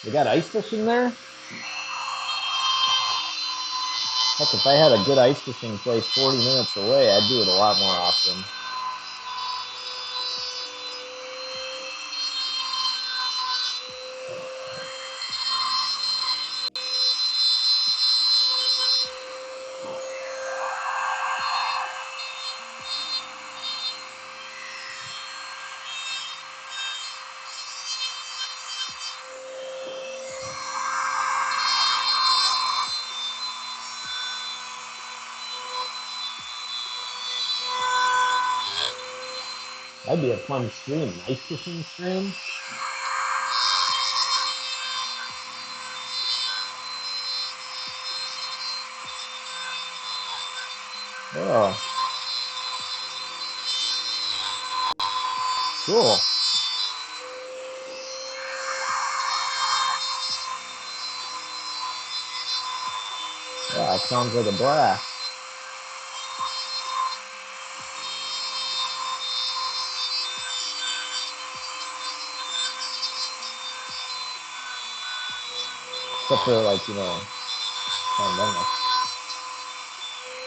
They got ice fishing there? Heck, if I had a good ice fishing place 40 minutes away, I'd do it a lot more often. That'd be a fun stream, ice fishing stream. Oh, cool. Yeah, it sounds like a blast. Except for, like, pandemic.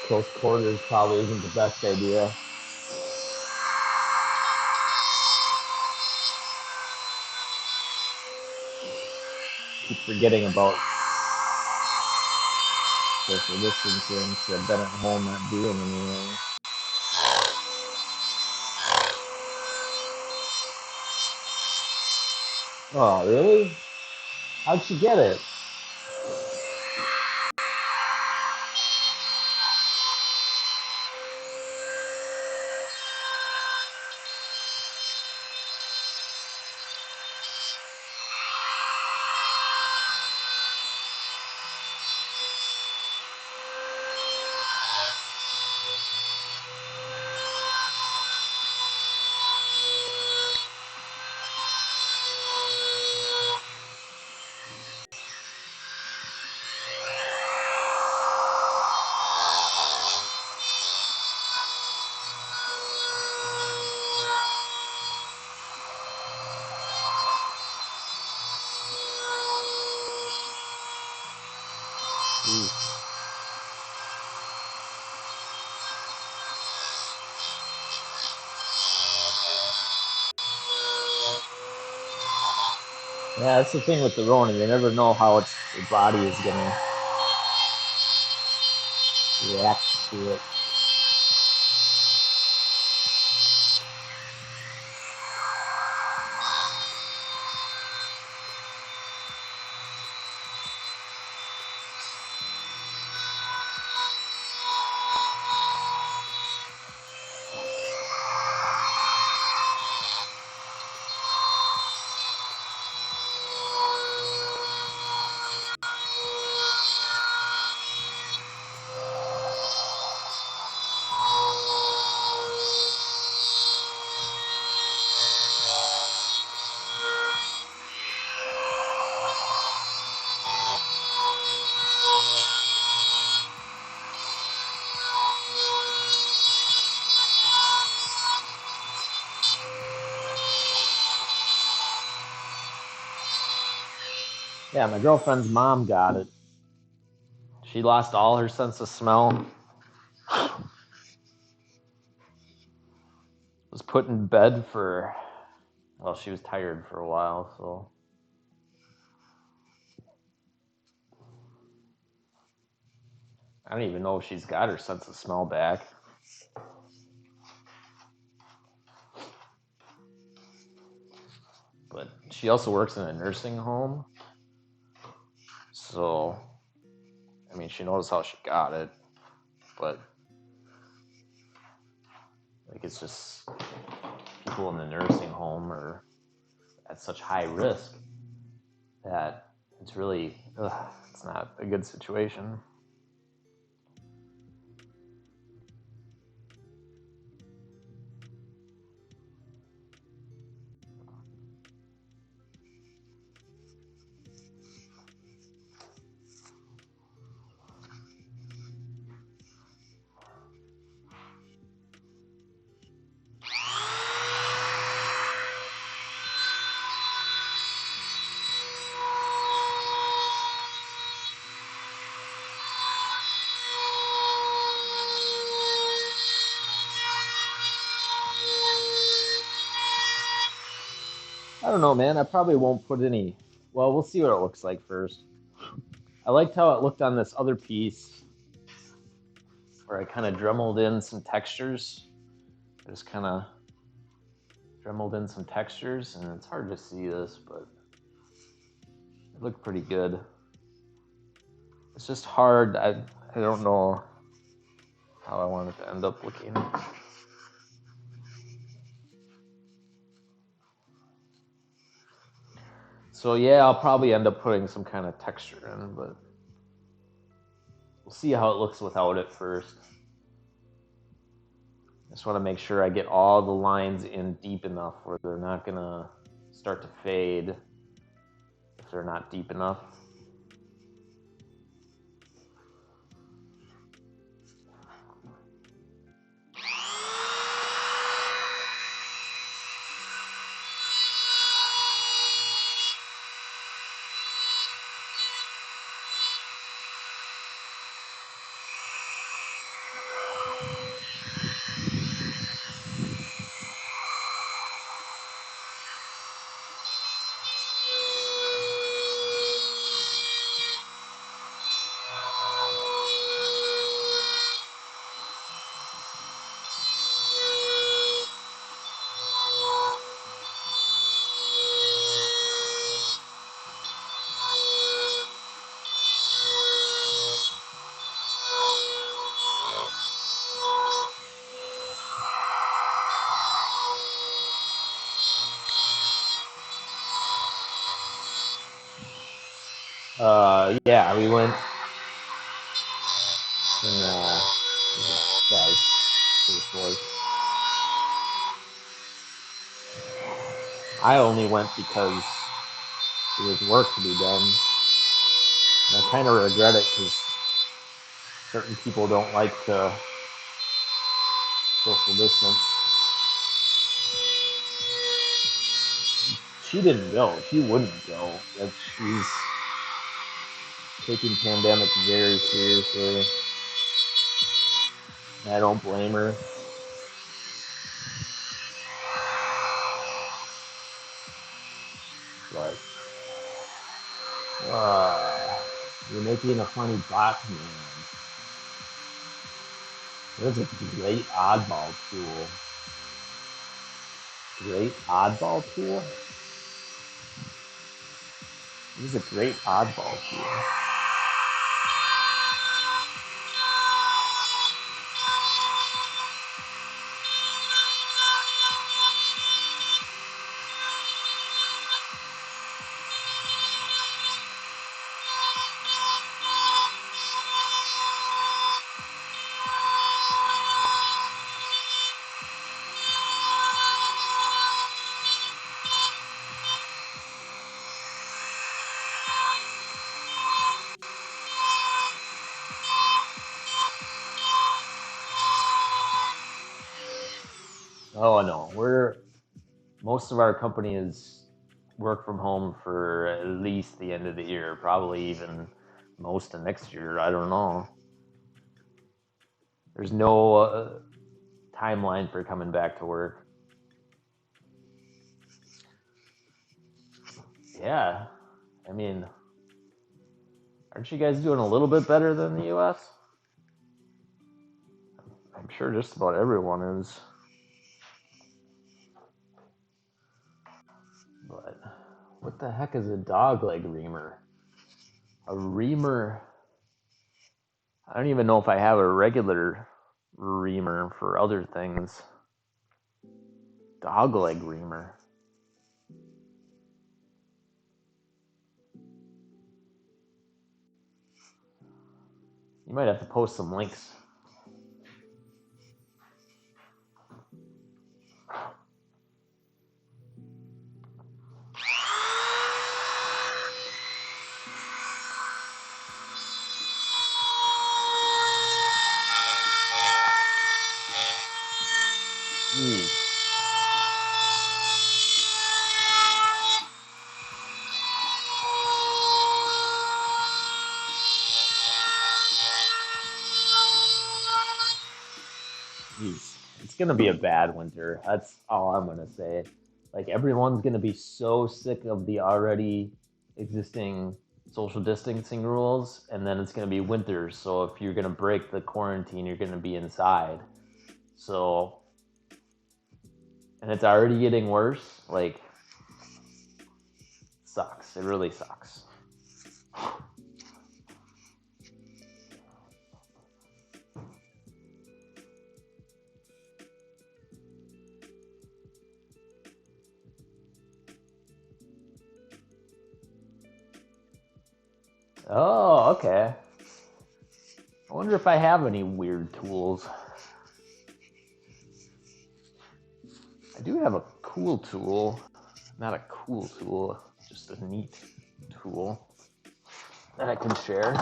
Close quarters probably isn't the best idea. Keep forgetting about social distancing, so I've been at home not doing anything. Oh, really? How'd she get it? Yeah, that's the thing with the Rona. You never know how your body is gonna react to it. Yeah, my girlfriend's mom got it. She lost all her sense of smell. Was put in bed for, well, she was tired for a while, so. I don't even know if she's got her sense of smell back. But she also works in a nursing home. So, I mean, she knows how she got it. But, like, it's just people in the nursing home are at such high risk that it's really, it's not a good situation. I don't know, man. I probably won't put any. Well, we'll see what it looks like first. I liked how it looked on this other piece where I kind of dremeled in some textures. Just kind of dremeled in some textures, and it's hard to see this, but it looked pretty good. It's just hard. I don't know how I want it to end up looking. So yeah, I'll probably end up putting some kind of texture in, but we'll see how it looks without it first. Just want to make sure I get all the lines in deep enough where they're not gonna start to fade if they're not deep enough. Yeah, we went and I only went because there was work to be done. And I kind of regret it because certain people don't like to social distance. She didn't go. She wouldn't go. Like, she's taking pandemic very seriously. I don't blame her. But you're making a funny bot, man. That's a great oddball tool. Great oddball tool? This is a great oddball tool. Oh no, most of our company is work from home for at least the end of the year, probably even most of next year. I don't know. There's no timeline for coming back to work. Yeah, I mean, aren't you guys doing a little bit better than the U.S.? I'm sure just about everyone is. But what the heck is a dogleg reamer? A reamer. I don't even know if I have a regular reamer for other things. Dogleg reamer. You might have to post some links. Jeez. Jeez. It's going to be a bad winter. That's all I'm going to say. Like, everyone's going to be so sick of the already existing social distancing rules, and then it's going to be winter. So if you're going to break the quarantine, you're going to be inside. So, and it's already getting worse. Like, sucks. It really sucks. Oh, okay. I wonder if I have any weird tools. I do have a cool tool. Not a cool tool, just a neat tool that I can share.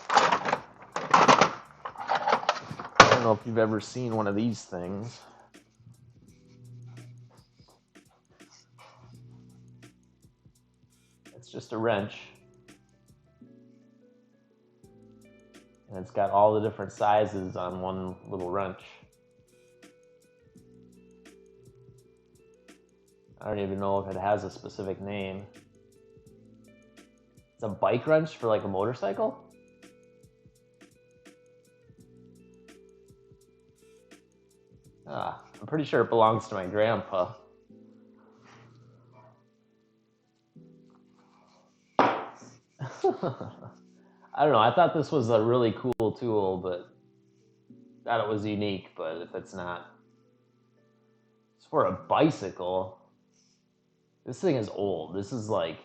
I don't know if you've ever seen one of these things. It's just a wrench. And it's got all the different sizes on one little wrench. I don't even know if it has a specific name. It's a bike wrench for like a motorcycle? I'm pretty sure it belongs to my grandpa. I don't know. I thought this was a really cool tool, but thought it was unique. But if it's not, it's for a bicycle. This thing is old. This is like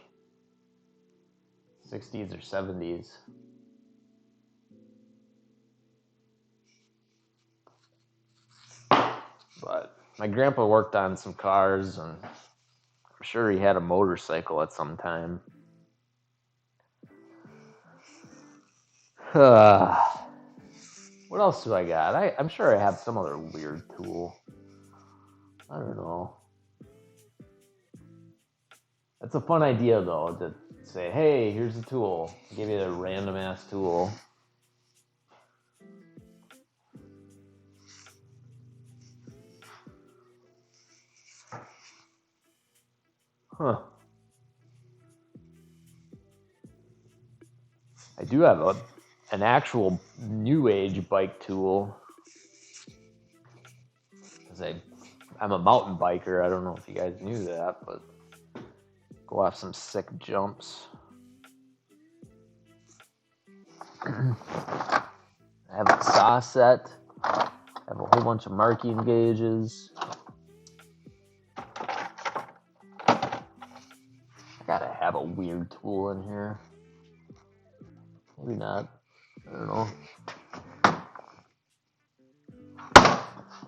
60s or 70s. But my grandpa worked on some cars, and I'm sure he had a motorcycle at some time. What else do I got? I'm sure I have some other weird tool. I don't know. That's a fun idea, though, to say, hey, here's a tool. I'll give you a random-ass tool. Huh. I do have an actual new age bike tool. I'm a mountain biker. I don't know if you guys knew that, but go off some sick jumps. I have a saw set. I have a whole bunch of marking gauges. I gotta have a weird tool in here. Maybe not. I don't know.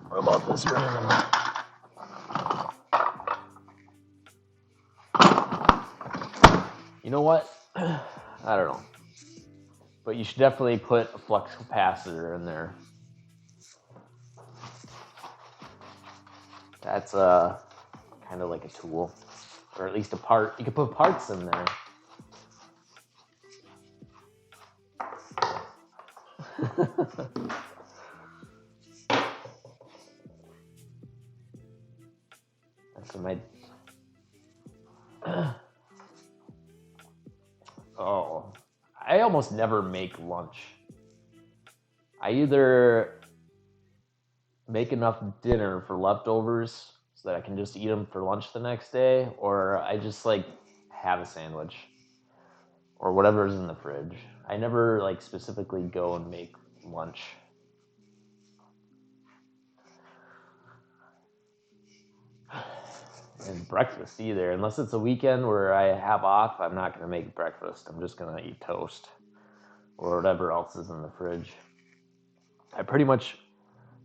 What about this random? You know what? I don't know. But you should definitely put a flux capacitor in there. That's kind of like a tool. or at least a part. You could put parts in there. That's my. Oh, I almost never make lunch. I either make enough dinner for leftovers so that I can just eat them for lunch the next day, or I just like have a sandwich or whatever's in the fridge. I never like specifically go and make lunch. And breakfast either, unless it's a weekend where I have off. I'm not going to make breakfast. I'm just going to eat toast or whatever else is in the fridge. I pretty much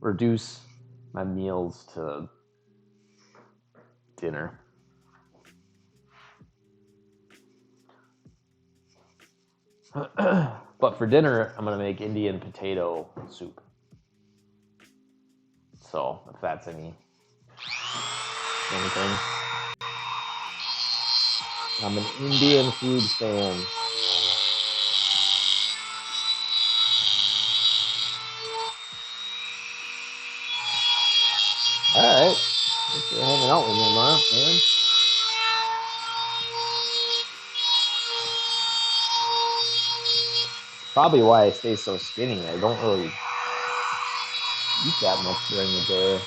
reduce my meals to dinner. But for dinner, I'm going to make Indian potato soup. So if that's anything. I'm an Indian food fan. Alright. Thanks for hanging out with me, man. Probably why I stay so skinny. I don't really eat that much during the day.